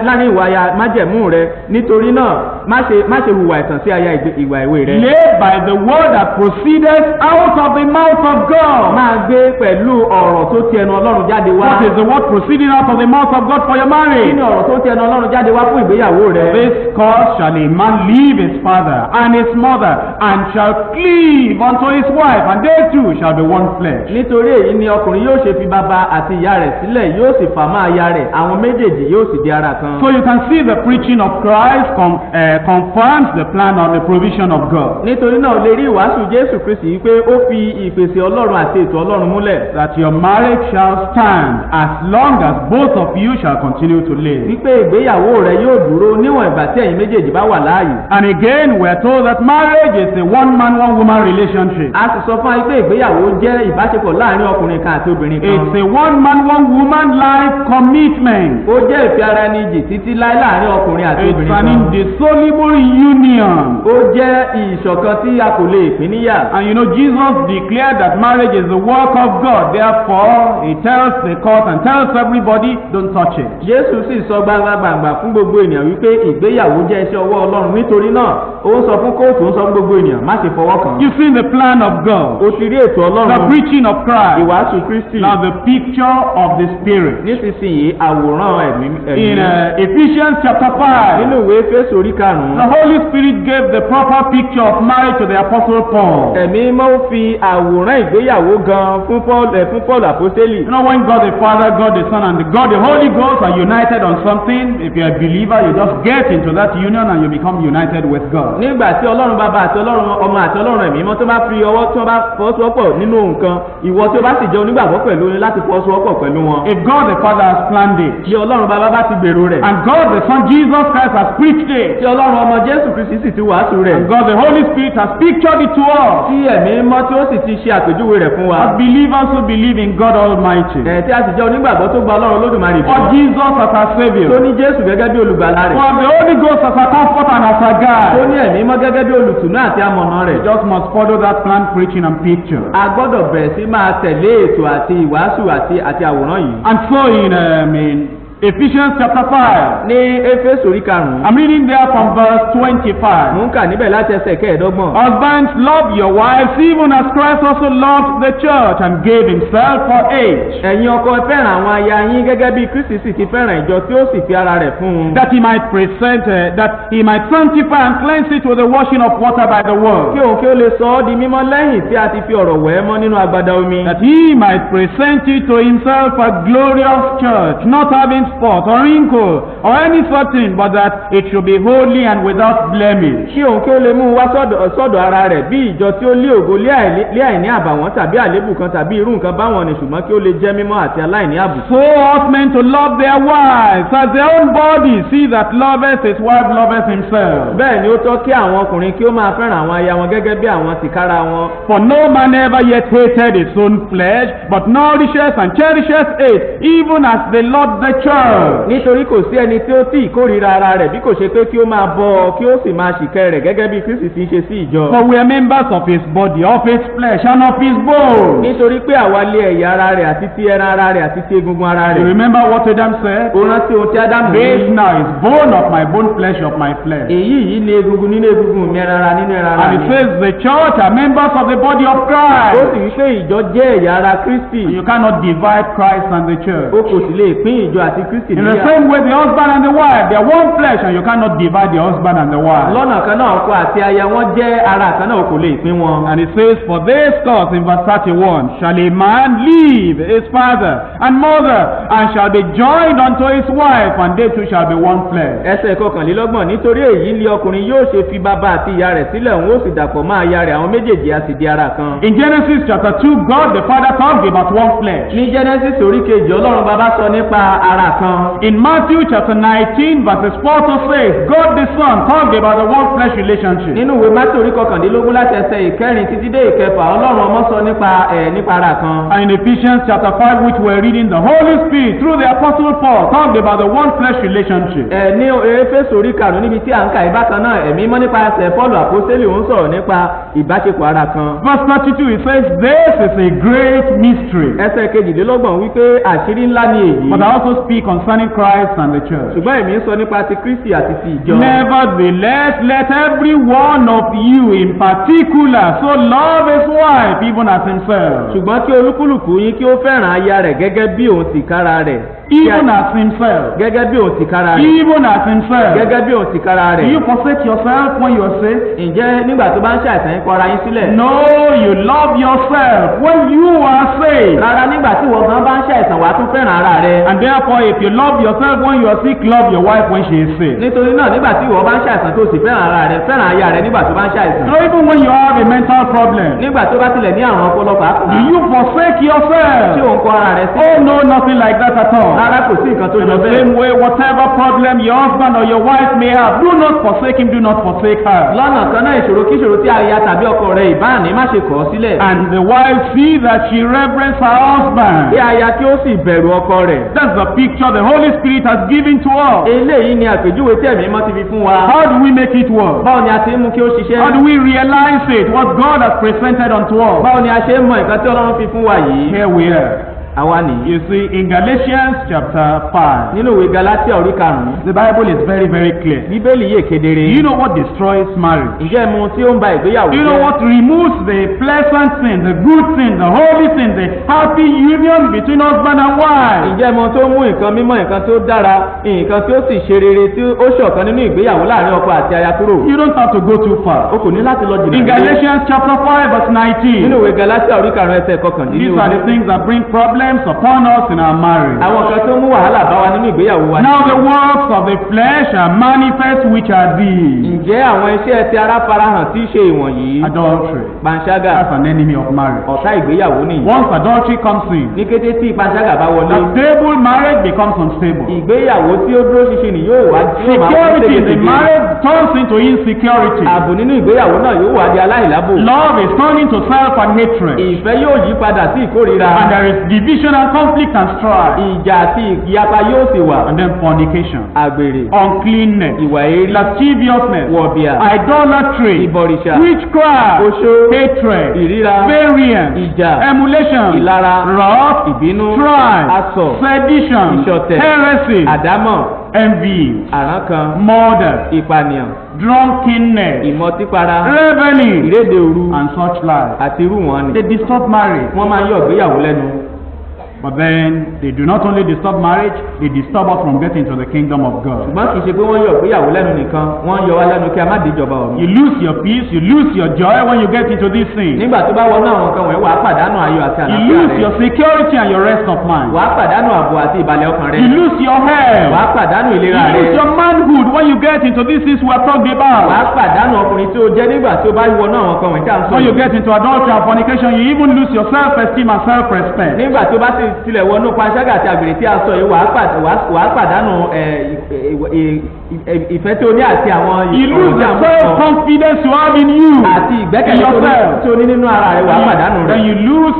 láàrin ìwọ aya májẹ̀mú rẹ, nítorí náà má ṣe hùwà ẹ̀tàn sí aya ìwà ìwé rẹ. Live by the word that proceeded out of the mouth of God. Máa gbé pẹ̀lú ọ̀rọ̀ tó ti ẹnu Ọlọ́run jáde wá. What is the word proceeding out of the mouth of God for your Kí marriage? ni ọ̀rọ̀ tó ti ẹnu Ọlọ́run jáde wá fún ìgbéyàwó rẹ? This cause shall a man leave his father and his mother, and shall cleave unto his wife, and they two shall be one flesh. Nítorí èyí ni ọkùnrin yóò ṣe fi bàbá àti ìyá rẹ̀ sílẹ̀, yóò sì fà mọ́ aya rẹ̀, àwọn méjèèjì yóò sì di ara kan. So you can see the preaching of Christ confirms the plan or the provision of God. Nítorí náà lè rí ìwàásù Jésù Kristi wípé ó fi ìpèsè Ọlọ́run àti ètò Ọlọ́run múlẹ̀. That your marriage shall stand as long as both of you shall continue to live. Wípé ìgbéyàwó rẹ̀ yóò dúró níwọ̀n ìgbà tí ẹ̀yin méjèèjì bá wà láàyè. And again, we are told that marriage is a one-man, one-woman relationship. A sì sọ fún wa pé ìgbéyàwó jẹ́ ìbáṣepọ̀ láàrin ọkùnrin kan àti obìnrin kan. It's a one-man, one-woman life commitment. Ó jẹ́ ìfẹ́ ara ẹni jì títí láé láàrin ọkùnrin àti It's obìnrin an kan. indissoluble union. Ó jẹ́ ìṣọ̀kan tí a kò lè pín níyà. And you know, Jesus declared that marriage is the work of God. Therefore, he tells the court and tells everybody, don't touch it. Jésù sì sọ gbangba fún gbogbo ènìyàn wípé ìgbéyàwó jẹ́ iṣẹ́ ọwọ́ Ọlọ́run. Nítorí náà ó ń sọ fún kóòtù, ó ń sọ fún gbogbo ènìyàn má ṣe fọwọ́ kàn. You've seen the plan of God, Ó ti rí ètò the Ọlọ́run, preaching of Christ, ìwàásù Kristi. now the picture of the Spirit. Nísinsìnyí àwòrán ẹ̀mí. In Ephesians chapter 5, Nínú ìwé Éfésù orí the karùn-ún, Holy Spirit gave the proper picture of marriage to the Apostle Paul. ẹ̀mí mọ́ fi àwòrán ìgbéyàwó gan fún Paul àpọ́sítélì. You know, when God the Father, God the Son, and God the Holy Ghost are united on something, if you're a believer, you just get into that union and you become united with God. Nígbà tí Ọlọ́run Bàbá àti Ọlọ́run Ọmọ àti Ọlọ́run Ẹ̀mí Mímọ́ tó bá fi ọwọ́ tí wọ́n bá fọwọ́sowọ́pọ̀ nínú nǹkan, ìwọ tí ó bá sì jẹ́ onígbàgbọ́ pẹ̀lú ni láti fọwọ́sowọ́pọ̀ pẹ̀lú wọn. If God the Father has planned it, Tí Ọlọ́run Bàbá bá ti gbèrò rẹ̀, and God the Son Jesus Christ has preached it, tí Ọlọ́run Ọmọ Jésù Kristi sì ti wàásù rẹ̀, and God the Holy Spirit has pictured it to us, tí Ẹ̀mí Mímọ́ tí ó sì ti ṣe àpèjúwe rẹ̀ fún wa. as believers who believe in God Almighty, Tí a sì jẹ́ onígbàgbọ́ tó gba Ọlọ́run Olódùmarè or gbọ́, Jesus as our tó Savior, ní Jésù gẹ́gẹ́ bí olùgbàlà rẹ̀, or the Holy Ghost as our comforter and as our tó guide. ní Ẹ̀mí Mímọ́ gẹ́gẹ́ bí olùtùnú àti amọ̀nà rẹ̀. You just must follow that plan, preaching, and picture. A gbọ́dọ̀ bẹ̀rẹ̀ sí máa tẹ̀lé ètò àti ìwàásù àti àwòrán yìí. And so in Ephesians chapter 5, Ní Éfésù orí karùn-ún, I'm reading there from verse 25. mò ń kà níbẹ̀ láti ẹsẹ̀ kẹẹ̀ẹ́dọ́gbọ̀n. Husbands, love your wives, even as Christ also loved the church and gave himself for it, Ẹ̀yin ọkọ ẹ fẹ́ràn àwọn aya yín gẹ́gẹ́ bí Kristi sì ti fẹ́ràn ìjọ tí ó sì fi ara rẹ̀ fún un. that he might sanctify and cleanse it with the washing of water by the Kí word, òun kí ó lè sọ ọ́ di mímọ́ lẹ́yìn tí a ti fi ọ̀rọ̀ wẹ̀ ẹ́ mọ́ nínú agbada omi. that he might present it to himself a glorious church, not having spot or wrinkle or any such thing, but that it should be holy and without blemish. Kí òun kí ó lè mú un wá sọ́dọ̀ ara rẹ̀ bí ìjọ tí ó lé ògo lé àìní àbàwọ́n tàbí àlébù kan tàbí irú nǹkan báwọn ni, ṣùgbọ́n kí ó lè jẹ́ mímọ́ àti aláìní àbùkù. So ought men to love their wives as their own bodies. He that loveth his wife loveth himself. Bẹ́ẹ̀ ni ó tọ́ kí àwọn ọkùnrin kí ó máa fẹ́ràn àwọn aya wọn gẹ́gẹ́ bí àwọn tìkára wọn. For no man ever yet hated his own flesh, but nourishes and cherishes it, even as the Lord the church. church. nítorí kò sí ẹni tí ó tí ìkórìíra ara rẹ̀ bí kò ṣe pé kí ó máa bọ kí ó sì máa ṣìkẹ́ rẹ̀ gẹ́gẹ́ bí Kristi ti ń ṣe sí ìjọ. For we are members of his body, of his flesh, and of his bones. nítorí pé àwa lé ẹ̀yà ara rẹ̀ àti ti ẹran ara rẹ̀ àti ti egungun ara You rẹ̀. remember what Adam said? ó rántí ohun tí Ádámù This ní. now is bone of my bone, flesh of my flesh. èyí yìí ni egungun nínú egungun mi ẹran ara nínú ẹran ara And mi. it says the church are members of the body of ó Christ. sì wí pé ìjọ jẹ́ ẹ̀yà ara Kristi. You cannot divide Christ and the ó church. kò sì lè pín ìjọ àti Kristi In the níyà. same way, the husband and the wife, they are one flesh, and you cannot divide the husband and the wife. lọ́nà kan náà ọkọ àti aya wọn jẹ́ ara kan náà, ó kò lè pín wọn. And it says, for this cause, in verse 31, shall a man leave his father and mother, and shall be joined unto his wife, and they two shall be one flesh. ẹsẹ̀ kọkànlélọ́gbọ̀n nítorí èyí ni ọkùnrin yóò ṣe fi bàbá àti ìyá rẹ̀ sílẹ̀, òun ó sì dàpọ̀ mọ́ aya rẹ̀, àwọn méjèèjì á sì di ara kan. In Genesis chapter 2, God the Father talked about one flesh. ní Genesis orí kejì Ọlọ́run bàbá sọ nípa ara kan. In Matthew chapter 19, verses 4 to 6, God the Son talked about the one flesh relationship. nínú ìwé Mátì orí kọkàndínlógún láti ẹsẹ̀ ìkẹrin títí dé ìkẹfà Ọlọ́run ọmọ sọ nípa ara kan. And in Ephesians chapter 5, which we're reading, the Holy Spirit, through the Apostle Paul, talked about the one flesh relationship. ní Éfésù orí karùn-ún níbi tí à ń ka ìbákan náà ẹ̀mí mọ́ nípasẹ̀ Pọ́ọ̀lù àpọ́sítélì ń sọ̀rọ̀ nípa ìbáṣepọ̀ ara kan. Verse 32, it says, this is a great mystery. ẹsẹ̀ kejìlélọ́gbọ̀n wípé àṣírí ńlá ni èyí. But I also speak concerning Christ and the church. ṣùgbọ́n èmi ń sọ nípa ti Kristi àti ti ìjọ. Nevertheless, let every one of you in particular so love his wife even as himself. ṣùgbọ́n kí olúkúlùkù yín kí ó fẹ́ràn aya rẹ̀ gẹ́gẹ́ bí òun tìkára rẹ̀. Even as himself. gẹ́gẹ́ bí òun tìkára rẹ̀. Even as himself. gẹ́gẹ́ bí òun tìkára Do rẹ̀. you forsake yourself when you are sick? ǹjẹ́ nígbà tó bá ń ṣàìsàn yín kọ ara yín sílẹ̀? No, you love yourself when you are sick. rárá, nígbà tí ìwọ gan bá ń ṣàìsàn wàá tún fẹ́ràn ara rẹ̀. And therefore, if you love yourself when you are sick, love your wife when she is sick. nítorí náà nígbà tí ìwọ bá ń ṣàìsàn tó sì fẹ́ràn ara rẹ̀, fẹ́ràn aya rẹ̀ nígbà tó bá ń ṣàìsàn. So even when you have a mental problem, nígbà tó bá tilẹ̀ ní àrùn ọpọlọ do pàápàá. you forsake tí yourself? òun kọ ara rẹ̀ sí. Oh no, nothing like that at all. rárá, kò sí nǹkan tó In jọ the bẹ́ẹ̀. same way, whatever problem your husband or your wife may have, do not forsake him, do not forsake her. lọ́nà kan náà ìṣòro kíṣòro tí aya tàbí ọkọ rẹ̀ ìbáàní má ṣe kọ̀ ọ́ sílẹ̀. And the wife see that she reverence her husband. bí aya kí ó sì bẹ̀rù ọkọ rẹ̀. That's the picture the Holy Spirit has given to us. eléyìí ni àpèjúwe tí ẹ̀mí mọ́ ti fi fún wa. How do we make it work? báwo ni a ti ń mú kí ó ṣiṣẹ́? How do we realize it? What God has presented unto us? báwo ni a ṣe ń mọ nǹkan tí Ọlọ́run fi fún wa yìí? Here we are. àwa nìyí. You see, in Galatians chapter 5, nínú ìwé Gálátíà orí karùn-ún. the Bible is very, very clear. bíbélì yé kedere. Do you know what destroys marriage? ǹjẹ́ ẹ mọ ohun tí ó ń ba ìgbéyàwó Do you know jẹ́? what removes the pleasant sin, the good sin, the holy sin, the happy union between husband and wife? ǹjẹ́ ẹ mọ tó mú nǹkan mímọ́, nǹkan tó dára, nǹkan tí ó sì ṣe rere tí ó ṣọ̀kan nínú ìgbéyàwó láàrin ọkọ àti aya kúrò? You don't have to go too far. o kò ní láti lọ jìnnà. In Galatians chapter 5 verse 19, nínú ìwé Gálátíà orí karùn-ún ẹsẹ̀ these are the kọkàndínlógún. things that bring problems upon us in our marriage. àwọn kan tó mú wàhálà bá wa nínú ìgbéyàwó wa. Now the works of the flesh are manifest, which are these: ǹjẹ́ àwọn iṣẹ́ ti ara farahàn tí í ṣe ìwọ̀nyí? adultery. panṣágà, That's an enemy of marriage. ọ̀tá ìgbéyàwó nìyí. Once adultery comes in, ní kété tí panṣágà bá wọlé, a stable marriage becomes unstable. ìgbéyàwó tí ó dúró ṣinṣin ni yóò wá Security in the marriage turns into insecurity. ààbò nínú ìgbéyàwó náà yóò wá di aláìlábò. Love is turning to self and hatred. ìfẹ́ yóò yí padà sí ìkórìíra. And there is division and conflict and strife. ìjà àti ìyapa yóò sì wà. And then fornication, àgbèrè, uncleanness, ìwà èérí, lasciviousness, wọ̀bìà, idolatry, ìbọ̀rìṣà, witchcraft, oṣó, hatred, ìríra, variance, ìjà, emulation, ìlara, wrath, ìbínú, strife, asọ̀, sedition, ìṣọ̀tẹ̀, heresy, àdámọ̀, envy, àrankàn, murder, ìpànìyàn, drunkenness, ìmọtípara, revelling, ìrédè òru and such like. àti irú wọn ni. They disturb marriage. wọ́n máa ń yọ ìgbéyàwó lẹ́nu. But then they do not only disturb marriage, they disturb us from getting to the kingdom of God. ṣùgbọ́n kì í ṣe pé wọ́n yọ ìgbéyàwó lẹ́nu nìkan, wọ́n yọ wá lẹ́nu kí a má déjọba ọ̀run. You lose your peace, you lose your joy when you get into these things. nígbà tó bá wọnú àwọn nǹkan wọ̀nyí, wàá pàdánù ayọ̀ àti You àlàáfíà lose rẹ. your security and your rest of mind. wàá pàdánù ààbò àti ìbàlẹ̀ ọkàn rẹ. You lose your wàá health. pàdánù You ìlera lose rẹ. your manhood when you get into into these things we are talking about. wàá pàdánù ọkùnrin tí o jẹ́ nígbà tí o bá wọ náà wọn kan wọ̀nyí tí a ń sọ. When you get into adultery and fornication, you even lose your self-esteem and self-respect. nígbà tí o bá tilẹ̀ wọnú panṣágà àti àgbèrè tí a sọ yìí wàá pàdánù ìfẹ́ tí o ní àti àwọn You lose the self-confidence you have in you. àti ìgbẹ́kẹ̀lé tí o ní nínú ara rẹ̀ wàá pàdánù rẹ̀. Then you lose,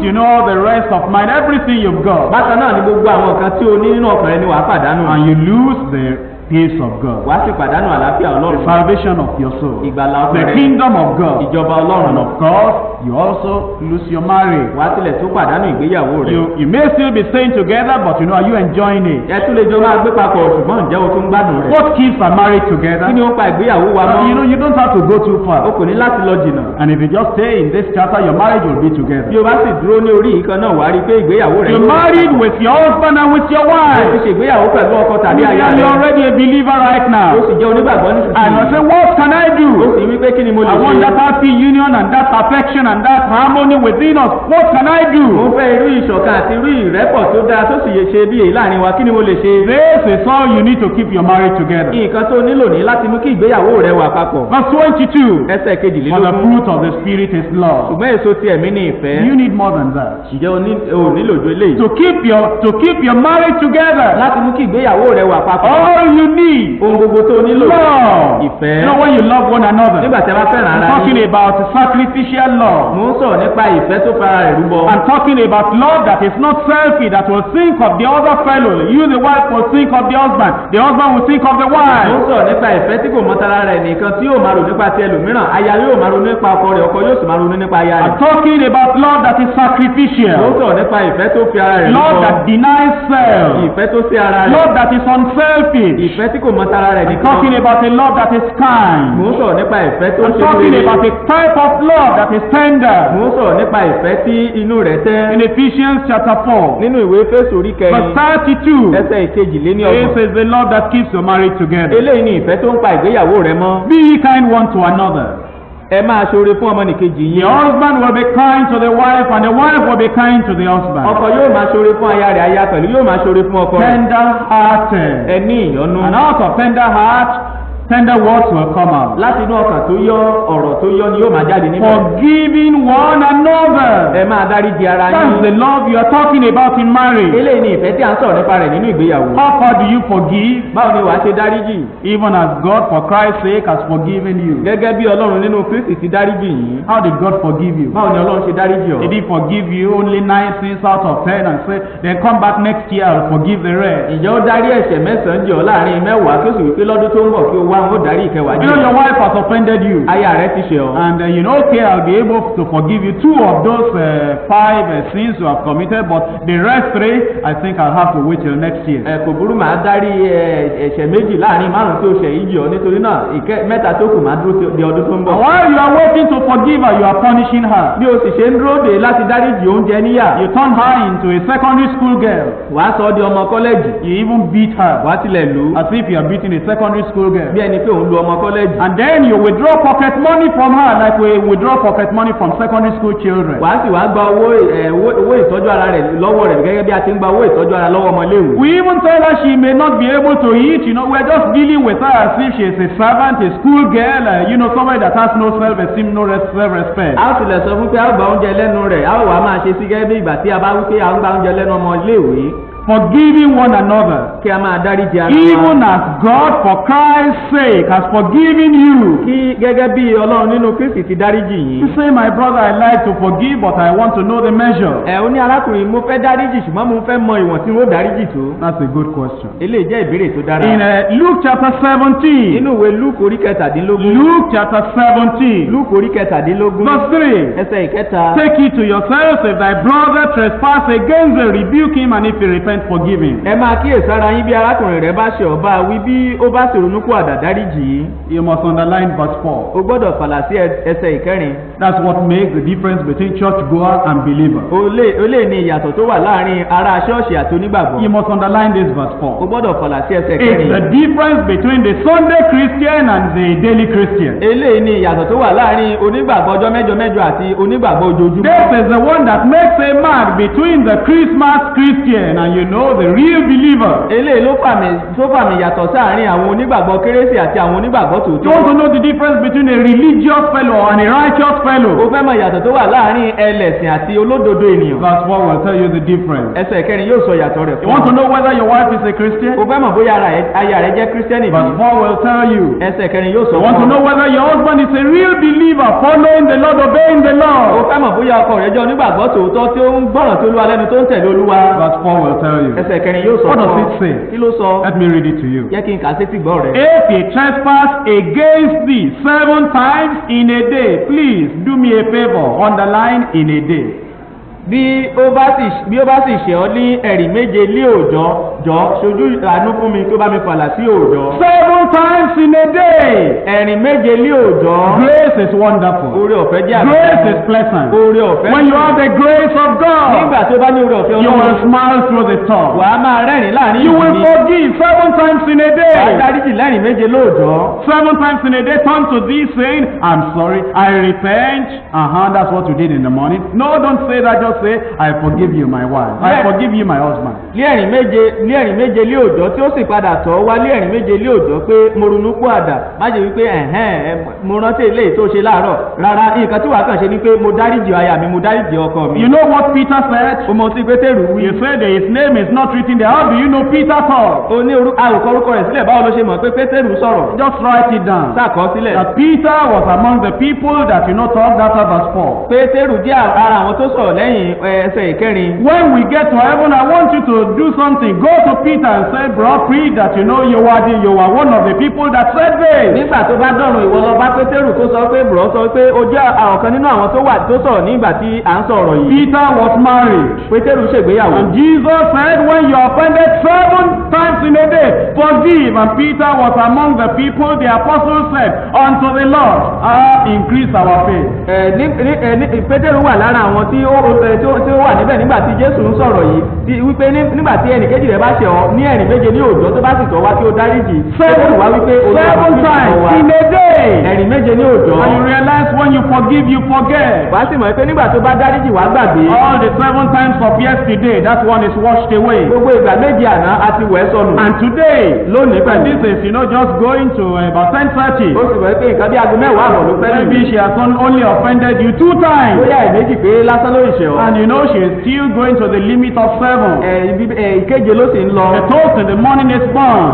the rest of mind, everything you've got. bákan náà ni gbogbo àwọn nǹkan tí o ní nínú ọkàn rẹ ni wàá pàdánù. And you lose the peace of God. wàá sì pàdánù àlàáfíà The ọlọ́run. salvation of your soul. ìgbàlà ọkàn The rẹ. kingdom of God. ìjọba ọlọ́run. And of course, you also lose your marriage. wàá tilẹ̀ tún pàdánù ìgbéyàwó rẹ. You may still be staying together, but are you enjoying it? ẹ tún lè jọ máa gbé papọ̀ ṣùgbọ́n ǹjẹ́ o tún gbádùn rẹ̀. What keeps a marriage together? kí ni ó pa ìgbéyàwó wa mọ́? You don't have to go too far. o kò ní láti lọ jìnnà. And if you just stay in this chapter, your marriage will be together. bí o bá sì dúró ní orí ìkan náà wàá rí i pé ìgbéyàwó rẹ. You're married with your husband and with your o ti wife. ṣègbéyàwó pẹ̀lú ọkọ tàbí aya You're rẹ. already a believer right o now. sì jẹ́ onígbàgbọ́ And I nísinsìnyí. say, what can I o do? sì wí pé kí ni mo lè I want that ṣe. happy union and that perfection and that harmony within us. What can I mo do? fẹ́ irú ìṣọ̀kan àti irú ìrẹ́pọ̀ tó dáa tó sì yẹ ṣe bí èyí láàrin wa kí ni mo lè ṣe. This is all you need to keep your marriage together. nǹkan tó nílò ní láti mú kí ìgbéyàwó rẹ wà papọ̀. Verse 22. ẹsẹ̀ For the kejìlélógún. fruit of the Spirit is love. ṣùgbọ́n èso ti ẹ̀mí ní ìfẹ́. You need more than that. ǹjẹ́ o nílò ju eléyìí. To keep your marriage together. láti mú kí ìgbéyàwó rẹ wà papọ̀. All you need. ohun gbogbo tó nílò. Love. ìfẹ́. When you love one another. nígbà tí a bá fẹ́ràn I'm ara talking yín. about sacrificial love. mo ń sọ̀rọ̀ nípa ìfẹ́ tó fara rẹ̀ rúbọ. I'm talking about love that is not selfish, that will think of the other fellow. You, the wife, will think of the husband. The husband will think of the mo wife. ń sọ̀rọ̀ nípa ìfẹ́ tí kò mọ tara rẹ̀ nìkan tí yóò máa rò nípa ti ẹlòmíràn. aya yóò máa ronú nípa ọkọ rẹ̀, ọkọ yóò sì máa ronú nípa aya I'm rẹ̀. talking about love that is mo ń sacrificial. sọ̀rọ̀ nípa ìfẹ́ tó fi ara rẹ̀ Love that rúbọ. denies self. ìfẹ́ tó sí ara rẹ̀. Love that is unselfish. ìfẹ́ tí kò mọ tara rẹ̀ I'm nìkan. talking about a love that is mo kind. ń sọ̀rọ̀ nípa ìfẹ́ tó I'm ṣe talking rere. about a type of love that is tender. mo ń sọ̀rọ̀ nípa ìfẹ́ tí inú rẹ̀ tẹ́. In Ephesians chapter 4, nínú ìwé Éfésù orí verse kẹrin 32, ẹsẹ̀ ìkejìléní this ọgbọ̀n. is the love that keeps your marriage together. eléyìí ni ìfẹ́ tó ń pa ìgbéyàwó rẹ mọ́. Be ye kind one to another. ẹ máa ṣoore fún ọmọnìkejì The yín. husband will be kind to the wife, and the wife will be kind to the husband. ọkọ yóò máa ṣoore fún aya rẹ̀, aya pẹ̀lú yóò máa ṣoore fún ọkọ rẹ̀. Tender hearted. ẹ ní ìyọ́nú. And out of tender heart, tender words will come out. láti inú ọkàn tó yọ ọ̀rọ̀ tó yọ ni yóò máa jáde níbẹ̀. Forgiving one another. ẹ máa dáríjì ara That's the yín. love you are talking about in marriage. eléyìí ni ìfẹ́ tí a ń sọ̀rọ̀ nípa rẹ̀ nínú ìgbéyàwó. How far do you forgive? báwo ni wàá ṣe dáríjì? Even as God, for Christ's sake, has forgiven you. gẹ́gẹ́ bí Ọlọ́run nínú Kristi ti dáríjì yín. How did God forgive you? báwo ni Ọlọ́run ṣe dáríjì ọ́? Did he forgive you only 9 sins out of 10 and say, then come back next year, I'll forgive the rest? ǹjẹ́ ó dárí ẹ̀ṣẹ̀ mẹ́sàn-án jì ọ́ láàrin mẹ́wàá kí ó sì wípé lọ́dún tó ń bọ̀ kí ó wá ó dárí ìkẹwàá jì ọ́? Your wife has offended you. aya rẹ̀ ti ṣẹ̀ ọ́. And okay, I'll be able to forgive you 2 of those 5 sins you have committed, but the rest 3, I think I'll have to wait till next year. kò burú màá dárí ẹ̀ṣẹ̀ méjì láàrin márùn-ún tí ó ṣẹ̀ yìí jì ọ́ nítorí náà mẹ́ta tó kù máa dúró di ọdún tó ń bọ̀. And while you are waiting to forgive her, you are punishing her. bí o sì ṣe ń dúró dè láti dáríjì oúnjẹ níyà. You turn her into a secondary school girl. wàá sọ ọ́ di ọmọ kọ́lẹ́jì. You even beat her, wàá tilẹ̀ lù ú. as if you are beating a secondary school girl. bí ẹni pé òun lu ọmọ kọ́lẹ́jì. And then you withdraw pocket money from her like we withdraw pocket money from secondary school children. wàá sì wá gba owó ìtọ́jú ara rẹ̀ lọ́wọ́ rẹ̀ gẹ́gẹ́ bí a ti ń gba owó ìtọ́jú ara lọ́wọ́ ọmọléèwé. We even tell her she may not be able to eat. We're just dealing with her as if she is a servant, a school girl, somebody that has no self-esteem, no self-respect. a ó tilẹ̀ sọ fún pé a ó gba oúnjẹ lẹ́nu rẹ̀ a ó wàá máa ṣe sí gẹ́gẹ́ bí ìgbà tí a bá wí pé a ń gba oúnjẹ lẹ́nu ọmọ iléèwé. Forgiving one another. kí a máa dáríjì ara wa. Even as God, for Christ's sake, has forgiven you. kí gẹ́gẹ́ bí Ọlọ́run nínú Kristi ti dáríjì yín. You say, my brother, I like to forgive, but I want to know the measure. ó ní arákùnrin mo fẹ́ dáríjì ṣùgbọ́n mo fẹ́ mọ ìwọ̀n tí mo dáríjì tó. That's a good question. eléyìí jẹ́ ìbéèrè tó dára. In Luke chapter 17. nínú ìwé Lúùkù orí kẹtàdínlógún. Luke chapter 17. Lúùkù orí kẹtàdínlógún. Verse 3. ẹsẹ̀ ìkẹta. Take it to yourself, if thy brother trespass against thee, rebuke him, and if he repent, forgive him. ẹ máa kíyèsára yín bí arákùnrin rẹ bá ṣe ọba wí bí ó bá sì ronú kú àdàdáríjì yìí. You must underline verse 4. o gbọ́dọ̀ fàlà sí ẹsẹ̀ ìkẹrin. That's what makes the difference between churchgoer and believer. o lè ní ìyàtọ̀ tó wà láàrin ará ṣọ́ọ̀ṣì àti onígbàgbọ́. You must underline this verse 4. o gbọ́dọ̀ fàlà sí ẹsẹ̀ It's ìkẹrin. the difference between the Sunday Christian and the daily Christian. eléyìí ní ìyàtọ̀ tó wà láàrin onígbàgbọ́ ọjọ́ mẹ́jọ mẹ́jọ àti onígbàgbọ́ ojoojúmọ́. This is the one that makes a mark between the Christmas Christian and know the real believer. eléyìí ló fàmì yàtọ̀ sáàárín àwọn onígbàgbọ́ kérésì àti àwọn onígbàgbọ́ You tòótọ́. want to know the difference between a religious fellow and a righteous fellow. o fẹ́ mọ ìyàtọ̀ tó wà láàárín ẹlẹ́sìn àti olódodo ènìyàn. Verse 4 will tell you the difference. ẹsẹ̀ kẹrin yóò sọ ìyàtọ̀ rẹ̀ You fún want to ọ. know whether your wife is a Christian? o fẹ́ mọ̀ bóyá aya rẹ̀ jẹ́ kírísítẹ́nì bí. Verse 4 will tell you. ẹsẹ̀ kẹrin yóò sọ You want to fún know ọ. whether your husband is a real believer, following the Lord, obeying the o Lord. fẹ́ mọ̀ bóyá ọkọ rẹ̀ jẹ́ onígbàgbọ́ tòótọ́ tí ó ń gbọ́ràn tó Olúwa lẹ́nu tó ń tẹ̀lé Olúwa. Verse 4 will tell you. ẹsẹ̀ kẹrin yóò sọ What fún does ọ. it say? kí ló sọ? Let me read it to you. jẹ́ kí n kà á sétí gbọ́ rẹ̀. If he trespass against thee 7 times in a day, please do me a favor, underline in a day. bí ó bá sì ṣe ọ́ ní ẹ̀rí méje lé òòjọ́ jọ ṣojú àánú fún mi tó bá mi fàlà sí òòjọ́. 7 times in a day. ẹ̀rí méje lé òòjọ́. Grace is wonderful. oore ọ̀fẹ́ jẹ́ àbí. Grace is pleasant. oore ọ̀fẹ́. When you have the grace of God, nígbà tó bá ní oore ọ̀fẹ́ you will Ọlọ́run, smile through the top. wàá máa rẹ́rìn láàrin You will ìdí. forgive 7 times in a wàá day. dáríjì lẹ́rìn méje lóòjọ́. 7 times in a day, turn to thee saying, I'm sorry, I repent. That's what you did in the morning. No, don't say that, just say, I forgive you, my wife. I forgive you, my husband. lẹ́rìn méje lé òòjọ́ tí ó sì padà tọ́ wá lẹ́rìn méje lé òòjọ́ pé mo ronú kú àdà má jẹ́ wípé mo rántí eléyìí tó ṣe láàárọ̀ rárá nǹkan tí wàá kàn ṣe ni pé mo dáríjì aya mi mo dáríjì ọkọ mi. You know what Peter said? o mọ tí Pétérù wí. You said that his name is not written there. How do you know Peter thought? o ní àwòkọ orúkọ rẹ̀ sílẹ̀ báwo ló ṣe mọ̀ pé Pétérù sọ̀rọ̀. Just write it down. sàkọ́ sílẹ̀. That Peter was among the people that talked after verse 4. Pétérù jẹ́ ara àwọn tó sọ̀rọ̀ lẹ́yìn ẹsẹ̀ ìkẹrin. When we get to heaven, I want you to do something. Go to Peter and say, bro, preach that you were one of the people that said this. nígbà tó bá dọ̀rùn ìwọ lọ bá Pétérù tó sọ pé bùrọ̀ sọ pé o jẹ́ ọ̀kan nínú àwọn tó sọ̀rọ̀ nígbà tí à ń sọ̀rọ̀ yìí. Peter was married. Pétérù ṣègbéyàwó. And Jesus said, when you are offended 7 times in a day, forgive. And Peter was among the people. The apostles said, unto the Lord, increase our faith. Pétérù wà lára àwọn tí ó wà níbẹ̀ nígbà tí Jésù ń sọ̀rọ̀ yìí wípé nígbà tí ẹnìkejì rẹ̀ bá ṣe ọ ní ẹ̀rìn méje ní òòjọ́ tó bá sì tọ́ wá tí ó dáríjì. Pétérù wá wípé 7 times in a day. ẹ̀rìn méje ní òòjọ́. And you realize when you forgive, you forget. wàá sì mọ̀ pé nígbà tó bá dáríjì wàá gbàgbé. All the 7 times of yesterday, that one is washed away. gbogbo ìgbà méje àná a ti wẹ̀ sọnù. And today, lónìí and this is just going to about 10:30. ó sì mọ̀ pé nǹkan bí aago mẹ́wàá àbọ̀ ló fẹ́ lù. Maybe she has only offended you 2 times. bóyá ìméjì pé lásán ló ìṣẹ̀ ọ́. And she is still going to the limit of 7. ìkeje ló sì ń lọ. The toast in the morning is burned.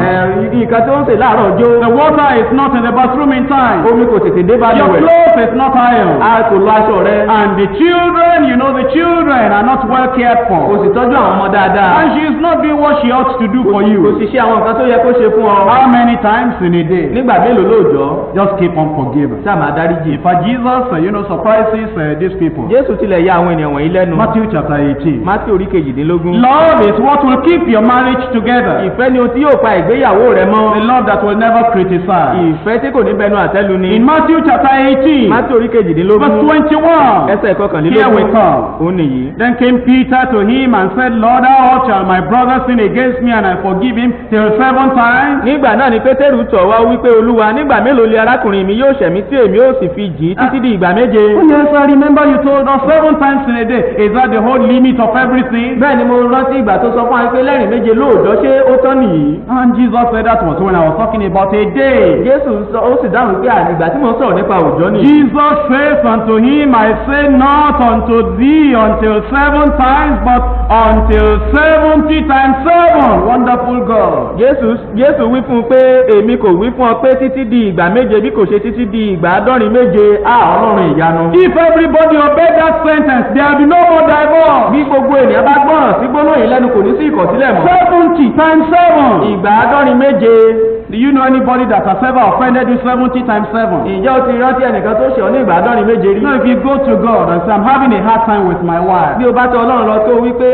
nǹkan tó ń sè láàárọ̀ jó. The water is not in the bathroom in time. omi kò tètè dé Your balùwẹ̀. clothes is not ironed. a kò lọ aṣọ rẹ. And the children are not well cared kò for. sì tọ́jú àwọn ọmọ dáadáa. And she is not doing what she ought to do for kò you. sì ṣe àwọn nǹkan tó yẹ kó ṣe fún ọ. How many times in a day? nígbà mélòó lóòjọ́. Just keep on forgiving. sáà máa dáríjì. In fact, Jesus, surprises these people. Jésù tilẹ̀ ya àwọn ènìyàn wọ̀nyí lẹ́nu. Matthew chapter 18. Mátí orí kejìdínlógún. Love is what will keep your marriage together. ìfẹ́ ni ohun tí yóò pa ìgbéyàwó rẹ mọ́. The love that will never criticize. ìfẹ́ tí kò ní bẹnu àtẹ́lu ni. In Matthew chapter 18, Mátí orí kejìdínlógún. verse 21. ẹsẹ̀ Here we kọkànlélógún. come. òun nìyí. Then came Peter to him and said, Lord, how oft shall my brother sin against me and I forgive him till 7 times? nígbà náà ni Pétérù tọ̀ wá wípé Olúwa nígbà mélòó lè arákùnrin mi yóò ṣẹ̀ mí tí èmi ó sì fi jì í títí di ìgbà méje. Oh yes, I remember you told us 7 times in a day. Is that the whole limit of everything? bẹ́ẹ̀ ni mo rántí ìgbà tó sọ fún wa pé lẹ́rìn méje lóòjọ́ ṣé ó tán nìyí. And Jesus said that was when I was talking about a day. Jésù ó sì dáhùn pé ìgbà tí mo ń sọ̀rọ̀ nípa òòjọ́ nìyí. Jesus says unto him, I say not unto thee until 7 times, but until 70 times 7. Wonderful God. Jésù wí fún un pé èmi kò wí fún ọ pé títí di ìgbà méje bí kò ṣe títí di ìgbà àádọ́rin méje Ọlọ́run ìyanu. If everybody obey that sentence, there will be no more divorce. bí gbogbo ènìyàn bá gbọ́ràn sí gbólóhùn yìí lẹ́nu kò ní sí ìkọ̀sílẹ̀ mọ́. 70 times 7. ìgbà àádọ́rin méje. Do you know anybody that has ever offended you 70 times 7? ǹjẹ́ o ti rántí ẹnìkan tó ṣe ọ ní ìgbà àádọ́rin méje rí? No, if you go to God and say, I'm having a hard time with my wife. bí o bá tọ̀ Ọlọ́run lọ tó wí pé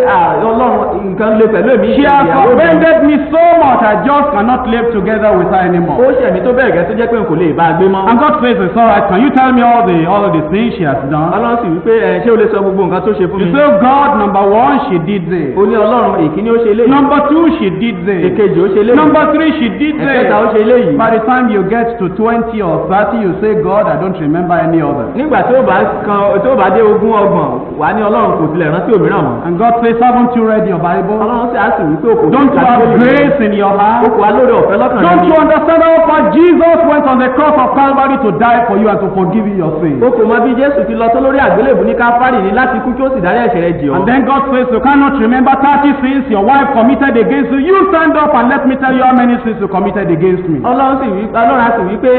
Ọlọ́run nǹkan le pẹ̀lú èmi. She has offended me so much, I just cannot live together with her anymore. ó ṣẹ̀mí tó bẹ̀rẹ̀ gẹ́ tó jẹ́ pé n kò lè bá a gbé mọ́. And God says, it's all right. Can you tell me all the things she has done? Ọlọ́run sì wí pé ṣé o lè sọ gbogbo nǹkan tó ṣe fún mi? You say, God, number 1, she did this. ó ní Ọlọ́run ìkíní ó ṣe léyìí. Number 2, she did this. èkejì ó ṣe léyìí. Number 3, she did this. ẹ̀kẹta ó ṣe léyìí. By the time you get to 20 or 30, you say, God, I don't remember any other. nígbà tó bá dé ogún ọgbọ̀n wà ní ọlọ́run kò tilẹ̀ rántí òmíràn mọ́. And God says, haven't you read your Bible? ọlọ́run sì á sì wí pé òkú Don't you have grace in your heart? òkú alóore ọ̀fẹ́ lọ́kàn rẹ̀. Don't you understand how far Jesus went on the cross of Calvary to die for you and to forgive you your sins? o kò mọ bí Jésù ti lọ tó lórí àgbélébùú ní Káfárì ní láti kú kí ó sì dárí ẹ̀ṣẹ̀ rẹ̀ jì ọ́. And then God says, you cannot remember 30 sins your wife committed against you. You stand up and let me tell you how many sins you committed against me. ọlọ́run á sì wí pé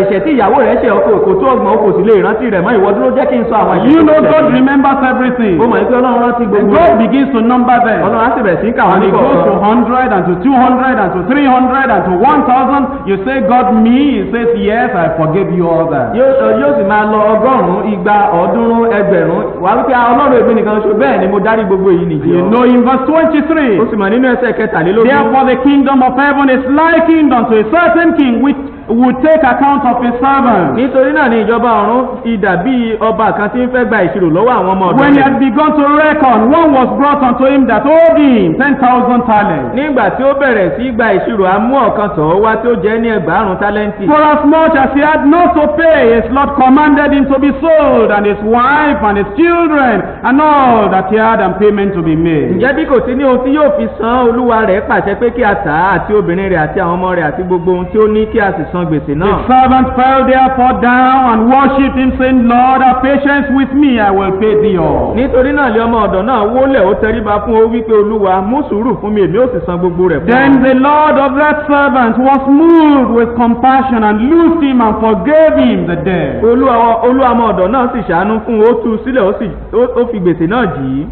ẹ̀ṣẹ̀ tí ìyàwó rẹ̀ ṣẹ̀ kò tó ọgbọ̀n kò sì lè rántí rẹ̀ mọ́ ìwọ dúró jẹ́ kí n sọ àwọn You know God remembers everything. ó mọ̀ pé ọlọ́run rántí And gbogbo God begins to number them. ọlọ́run á sì bẹ̀rẹ̀ sí kà wọ́n And ní it goes to kọ̀ọ̀kan. 100 and to 200 and to 300 and to 1,000. You say, God, me? He says, yes, I forgive you all that. yóò sì máa lọ ọgọ́rùn-ún igba ọ̀ọ́dúnrún ẹgbẹ̀rún wà wípé ọlọ́run èmi nìkan ṣo bẹ́ẹ̀ ni mo dárí gbogbo èyí nìyí. You know in verse 23. ó sì mọ̀ nínú ẹsẹ̀ kẹtàlélógún. Therefore the kingdom of heaven is likened unto a certain king which would take account of his servants. nítorí náà ni ìjọba ọ̀run idà bíi ọba kan tí ń fẹ́ gba ìṣirò lọ́wọ́ àwọn ọmọ ọ̀dọ́ When he rẹ̀. had begun to reckon, one was brought unto him that owed him 10,000 talents. nígbà tí ó bẹ̀rẹ̀ sí gba ìṣirò amú ọ̀kan tọ̀ ọ́ wá tí ó jẹ́ ní 1000 tálẹ́ǹtì. For as much as he had not to pay, his Lord commanded him to be sold, and his wife, and his children, and all that he had, and payment to be made. ǹjẹ́ bí kò sí ní ohun tí yóò fi san olúwa rẹ̀ pàṣẹ pé kí a tà á àti obìnrin rẹ̀ àti àwọn ọmọ rẹ̀ àti gbogbo ohun tí ó ní kí a sì san gbèsè náà. The servant fell therefore down and worshipped him, saying, Lord, have patience with me, I will pay thee all. nítorí náà lé ọmọ ọ̀dọ̀ náà wólẹ̀ ó tẹríba fún ó wípé olúwa mú sùúrù fún mi èmi ó sì san gbogbo rẹ̀ fún ọ. Then the Lord of that servant was moved with compassion and loosed him and forgave him the debt. olúwa ọmọ ọ̀dọ̀ náà sì ṣàánú fún ó tú sílẹ̀ ó fi gbèsè náà jì í.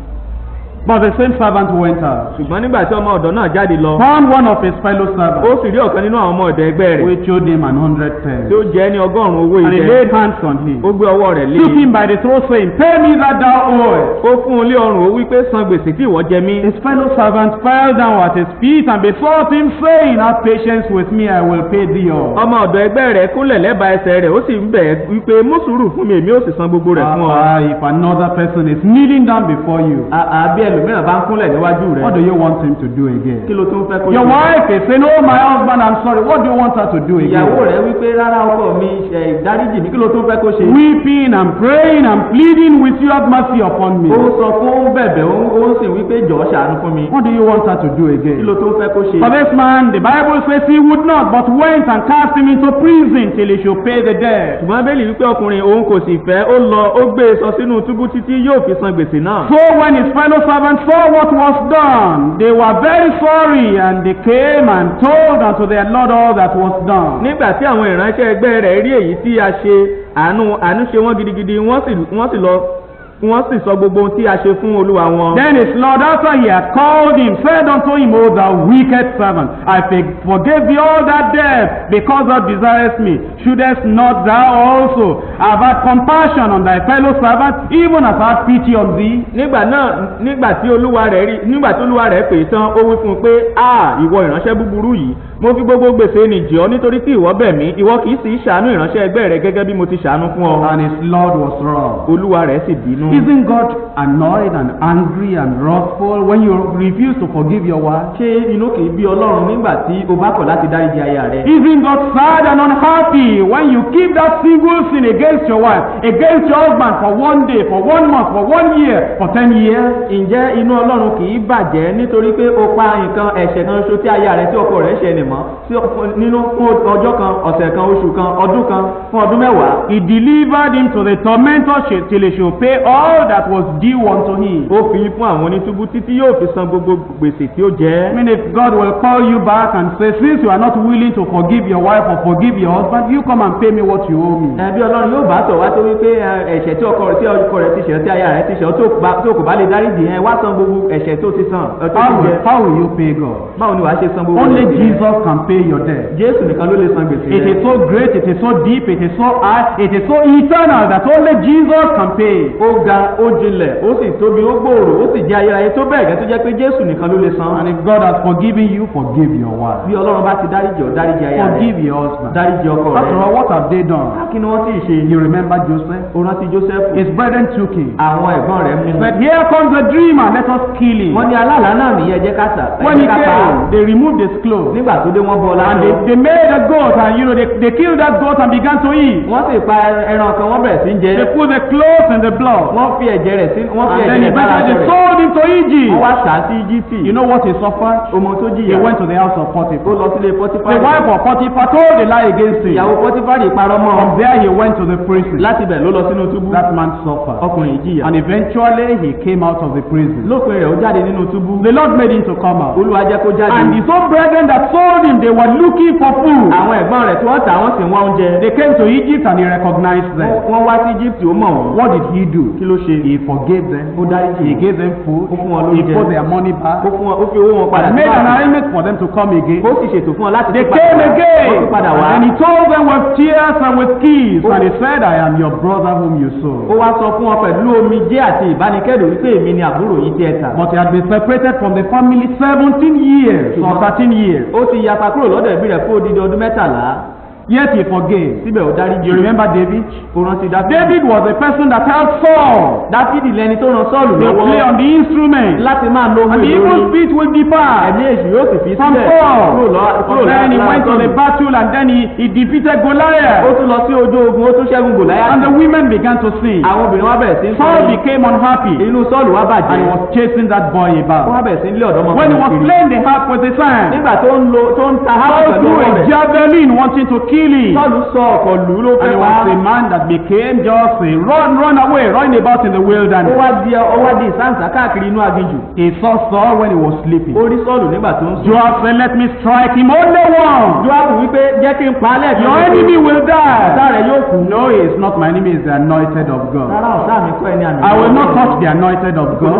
But the same servant went out, ṣùgbọ́n nígbà tí ọmọ ọ̀dọ̀ náà jáde lọ found one of his fellow ó servants, sì rí ọ̀kan nínú àwọn ọmọ ọ̀dọ̀ ẹgbẹ́ rẹ̀ which owed him 100 pence. tí ó jẹ́ ní 100 owó And he idẹ. laid hands on him, ó gbé ọwọ́ rẹ̀ lé took him by the throat, saying, Pay me that thou owest. ó fún un lé ọrùn ó wípé san gbèsè tí ìwọ jẹ mí. His fellow servant fell down at his feet and besought him, saying, Have patience with me, I will pay thee all. ọmọ ọ̀dọ̀ ẹgbẹ́ rẹ̀ kúnlẹ̀ lẹ́bàá ẹsẹ̀ rẹ̀ ó sì ń bẹ̀ wípé mú sùúrù fún mi èmi ó sì san gbogbo rẹ̀ fún ọ. If another person is kneeling down before you, àbí ẹlòmíràn bá ń kúnlẹ̀ níwájú rẹ̀. what do you want him to do again? kí ló tún fẹ́ kó Your ṣe? wife is saying, Oh, my husband, I'm sorry. What do you want her to do ìyàwó again? rẹ̀ wípé rárá ọkọ mi dáríjì mi kí ló tún fẹ́ kó ṣe? Weeping and praying and pleading with you, have mercy upon me. ó sọ fún bẹ̀bẹ̀ ó sì wípé jọ̀ọ́ ṣàánú fún mi. What do you want her to do kí again? ló tún fẹ́ kó ṣe? For this man, the Bible says he would not, but went and cast him into prison till he should pay the debt. ṣùgbọ́n bẹ́ẹ̀lì wípé ọkùnrin òun kò sì fẹ́ ó lọ ó gbé e sọ sínú túbú títí yóò fi san gbèsè náà. So when his fellow servants saw what was done, they were very sorry, and they came and told unto their Lord all that was done. nígbà tí àwọn ìránṣẹ́ ẹgbẹ́ rẹ̀ rí èyí tí a ṣe àánú ṣe wọ́n gidigidi wọ́n sì sọ gbogbo ohun tí a ṣe fún olúwa wọn. Then his Lord, after he had called him, said unto him, O thou wicked servant, I forgave thee all that debt, because thou desirest me. Shouldest not thou also have had compassion on thy fellow servant, even as I had pity on thee? nígbà tí olúwa rẹ̀ pè tán ó wí fún un pé ìwọ ìránṣẹ́ búburú yìí mo fi gbogbo gbèsè nì jì ọ́ nítorí tí ìwọ bẹ̀ mí ìwọ kì í sì ṣàánú ìránṣẹ́ ẹgbẹ́ rẹ̀ gẹ́gẹ́ bí mo ti ṣàánú fún ọ. And his Lord was wroth. olúwa rẹ̀ sì bínú. Isn't God annoyed and angry and wrathful when you refuse to forgive your wife? ṣé inú kì í bí ọlọ́run nígbà tí o bá kọ̀ láti dáríjì aya rẹ̀? Isn't God sad and unhappy when you keep that single sin against your wife, against your husband for 1 day, for 1 month, for 1 year, for 10 years? ǹjẹ́ inú ọlọ́run kì í bàjẹ́ nítorí pé o pa nǹkan ẹ̀ṣẹ̀ kan ṣo tí aya rẹ̀ tí ọkọ rẹ̀ ṣẹ̀ nìmọ́ nínú fún ọjọ́ kan ọ̀sẹ̀ kan oṣù kan ọdún kan fún ọdún mẹ́wàá? He delivered him to the tormentor till he should pay all that was due unto him. ó fi fún àwọn onítúbú títí yóò fi san gbogbo gbèsè tí ó jẹ́. I mean, if God will call you back and say, since you are not willing to forgive your wife or forgive your husband, you come and pay me what you owe me. ẹbí ọlọ́run yóò bá tọ̀ wá tó wípé ẹ̀ṣẹ̀ tí ọkọ rẹ̀ ti ṣẹ̀ tí aya rẹ̀ ti ṣẹ̀ tó kò bá lè dáríjì ẹ wá san gbogbo ẹ̀ṣẹ̀ tó ti san. How will you pay God? báwo ni wàá ṣe san gbogbo ẹ̀ṣẹ̀? Only Jesus can pay your debt. Jésù nìkan ló lè san gbèsè rẹ̀. It is so great, it is so deep, it is so high, it is so eternal that only Jesus can pay. ó ga ó jinlẹ̀ ó sì tóbi ó gbòòrò ó sì jẹ́ ayérayé tó bẹ́ẹ̀ gẹ́ tó jẹ́ pé Jésù nìkan ló lè san. And if God has forgiven you, forgive your wife. bí ọlọ́run bá ti dáríjì ọ́ dáríjì aya rẹ̀. Forgive your husband. dáríjì ọkọ rẹ̀. After all, what have they done? kí ni wọ́n ti ṣe? You remember Joseph? ó rántí Joseph. His brethren took him. àwọn ẹ̀gbọ́n rẹ̀ mú. But here comes the dreamer, let us kill him. wọ́n ní alálàá náà nìyẹn jẹ́ ká sà. When he came, they removed his clothes. nígbà tó dé wọ́n bọ́ And láàrin. they made a goat, and they killed that goat and began to eat. wọ́n sì pa ẹran kan wọ́n bẹ̀rẹ̀ sí ń jẹ. They put the clothes in the blood. wọ́n fi ẹ̀jẹ̀ rẹ̀ sí wọ́n fi And then ẹ̀jẹ̀ rẹ̀ sára eventually aṣọ they rẹ̀. sold him to wọ́n Egypt. wá tà á sí Íjíbítì. You know what he suffered? ọmọ tó He jìyà. went to the house of ó Potiphar. lọ sílé The Pọ́tífárì. wife of Potiphar told a lie against him. ìyàwó Pọ́tífárì parọ́ mọ́. From there he went to the prison. láti bẹ̀ ló lọ sínú túbú. That man suffered. ọkùnrin yìí jìyà. And eventually he came out of the prison. lópin rẹ̀ ó jáde nínú túbú. The Lord made him to come out. Olúwa jẹ́ kó jáde. And his own brethren that sold him, they were looking for food. àwọn ẹ̀gbọ́n rẹ̀ tí wọ́n tà wọ́n sì ń wá oúnjẹ. They came to Egypt and he recognized them. wọ́n wá sí Íjíbítì ó mọ̀ wọ́n. What did he do? kí ló ṣe? He forgave them. ó dáríjì. He gave them food. ó fún wọn He lóúnjẹ. put their money back. ó fún wọn ó fi owó wọn padà And made an báńkì. arrangement for them to come again. ó sì ṣètò fún wọn láti They tún came padà wá. again. wọ́n tún padà wá. And he told them with tears and with kisses. And he said, I am your brother whom you ó sold. wá sọ fún wọn pẹ̀lú omijé àti ìbánikẹ́dùn wípé èmi ni àbúrò yìí tí ẹ tà. But he had been separated from the family 17 years or 13 years. ó ti yapa kúrò lọ́dọ̀ ẹbí rẹ̀ fún odidi ọdún mẹ́tàlá. Yet he forgave. síbẹ̀ ó dáríjì. You remember David? ó rántí Dáfídì. David was the person that helped Saul. Dáfídì lẹni tó ran Sọ́ọ̀lù They play lọ́wọ́ on the instrument. láti máa lo ohun And the èlò evil orin. spirit will depart ẹ̀mí èṣù yóò sì fi from sílẹ̀ Saul. kúrò Then he lára went to the Sọ́ọ̀lù. battle and then he defeated ó Goliath. tún lọ sí ojú ogun ó tún ṣẹ́gun Gòláyátì. And the women began to sing. àwọn obìnrin wá bẹ̀rẹ̀ sí ń Saul sọ̀rọ̀. became unhappy inú Sọ́ọ̀lù wá and bàjẹ́. he was chasing that boy wọ́n wá about. bẹ̀rẹ̀ sí ń lé When he ọ̀dọ́mọkùnrin was kiri. playing the harp with his hand, nígbà tó ń ta hápù Saul pẹ̀lú threw ọwọ́ a rẹ̀. javelin wanting to kill him. Sọ́ọ̀lù sọ ọ̀kọ̀ lù ú ló And fẹ́ he pa was á. a man that became just a run away, running about in the ó wilderness. wá di ìsáǹsá káàkiri inú aginjù. He saw Saul when he was sleeping. ó rí Sọ́ọ̀lù nígbà tó ń sùn. Joab said, let me strike him only once. Jóábù wípé jẹ́ kí n pa á lẹ́ẹ̀kan. Your enemy will ọ̀tá die. rẹ̀ yóò kú. No, he is not my enemy, he is the anointed of God. rárá ọ̀tá mi kọ́ ẹni àná. I will not touch the anointed of God.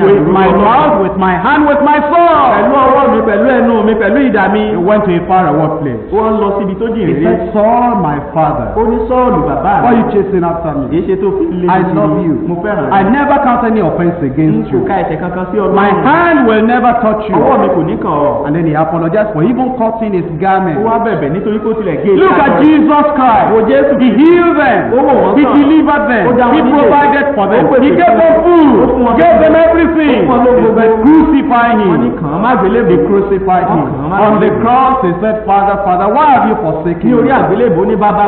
With my mouth, with my hand, with my sword. pẹ̀lú ọwọ́ mi pẹ̀lú ẹnu mi pẹ̀lú ìdá mi. He went to a far away place. wọ́n lọ síbi tó jìn He réré. said, Saul, my father, ó ní Sọ́ọ̀lù bàbá why are mi. you chasing after me? kì í ṣe tó fi lé I mi love kiri. you. mo fẹ́ràn I rẹ̀. never count any offense n against kò you. ka ẹ̀ṣẹ̀ kankan sí My Ọlọ́run. hand will never touch you. ọwọ́ mi kò ní kàn ọ́. And then he apologized for even cutting his ó garment. wá bẹ̀bẹ̀ nítorí kó tilẹ̀ gé Look at Jesus Christ. Wo Jésù. He healed them. Ó wò wọ́n He sàn. delivered them. Ó dá wọn He nílé. provided for them. Ó pèsè He fún gave wọn. them food. Ó fún wọn Gave jẹ. them everything. Ó fún wọn He lógbogbo. said, crucify wọ́n ní him. kàn án má gbélébùú. They crucified him. Wọ́n kàn án má On the gbélébùú. cross, he said, Father, Father, why have you forsaken ní orí me? àgbélébùú ní bàbá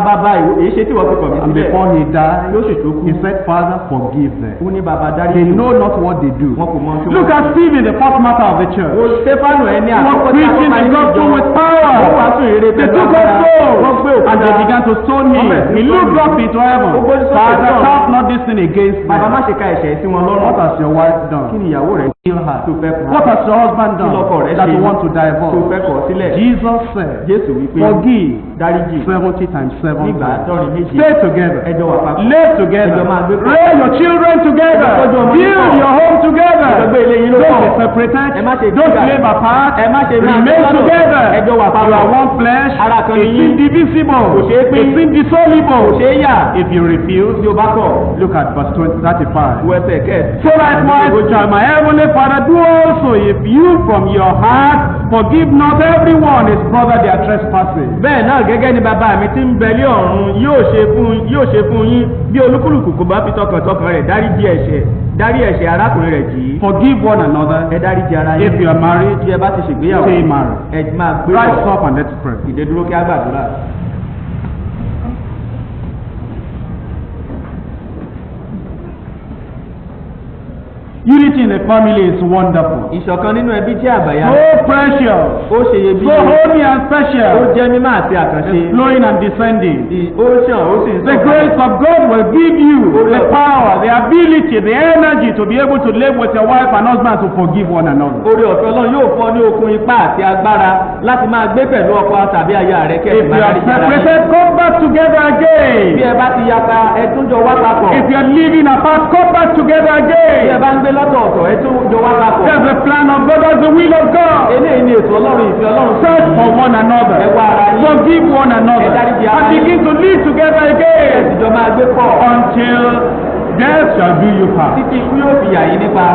èyí ṣe tí wọ́n fi kàn mí And sílẹ̀. before he died, yóò sì tó kú. he said, Father, forgive them. ó ní bàbá dárí They jì wọ́n. know not what they do. wọn kò mọ ohun tí Look wọ́n at ṣe. Stephen, the first martyr of the wo church. Stefanu ẹni He was àkọ́kọ́ tí a preaching kọ́kọ́ the ní gospel ìjọ. with power. ó wàásù ìrere They pẹ̀lú took up agbára. wọ́n gbé stones and they òkúta. began to stone him. He looked up into heaven. Ó gbójú sókè Father, sọ̀rọ̀. count not this sin against bàbá má them. ṣe ka ẹ̀ṣẹ̀ sí wọn What lọ́rùn. has your wife kí done? ni ìyàwó rẹ̀ Kill her. tó fẹ́ pa? What has your husband Kí lọkọ done rẹ̀ that ṣe? you want to tó divorce? fẹ́ kọ̀ sílẹ̀. Jesus said, Jésù wípé forgive dáríjì 70 times 7 nígbà times. àádọ́rin méje. Stay together. ẹjọ́ wà papọ̀. Live together. Ẹjọ́ máa gbé pọ̀. Raise your children together. Ẹjọ́ tọ́jú ọmọ yín Build pọ̀. your home together. Ẹjọ́ gbé ilé yín ló Don't pọ̀. be separated. Ẹ má ṣe Don't túkà. live apart. Ẹ má ṣe máa Remain gbé lọ́dọ̀. together. Ẹjọ́ wà You papọ̀. are one flesh. Ara kan ni It's yín. indivisible. Kò ṣeé pín. It's indissoluble. kò ṣeé yà. If you refuse, tí o bá kọ̀ look at verse 35. wo ẹsẹ̀ kẹ́ẹ̀. So likewise shall my heavenly Father do also if you from your heart forgive not everyone his brother their trespasses. bẹ́ẹ̀ náà gẹ́gẹ́ ni bàbá mi tí ń bẹ lé ọ̀run yóò ṣe fún yín bí olúkúlùkù kò bá fi tọkàntọkàn rẹ̀ dárí ẹ̀ṣẹ̀ arákùnrin rẹ̀ jì í. Forgive one another. ẹ dáríjì ara yín. If you are married, tí ẹ bá ti ṣègbéyàwó stay married. ẹ máa gbé Rise pọ̀. up and let's pray. ìdédúró kí á gbàdúrà. Unity in the family is wonderful. ìṣọ̀kan nínú ẹbí tí àbàyà So precious. ó ṣe So iyebíye holy and ó special. jẹ́ mímọ́ àti àkànṣe. It's flowing and descending. ó ṣàn ó sì ń The grace of God will give you the power, the ability, the energy to be able to live with your wife and husband to forgive one another. orí ọ̀fẹ́ Ọlọ́run yóò fọ́ ní okun ipá àti agbára láti máa gbé pẹ̀lú ọkọ tàbí aya rẹ̀ If kẹ́sì you máa are dáríjì ara yín. separated, come back together bí again. ẹ bá ti yapa ẹ tún jọ wá papọ̀. If you are living apart, come back together bí ẹ again. bá ń gbé lọ́tọ̀ọ̀tọ̀ ẹ tún jọ wá papọ̀. That's the plan of God, that's the will of God. eléyìí ni ètò Ọlọ́run ìfẹ́ Ọlọ́run sí. Search for one another. ẹ wá ara yín. Forgive one another. And begin to live together ẹ sì again jọ máa gbé pọ̀ until death shall do you part. títí ikú yóò fi yà yín nípa.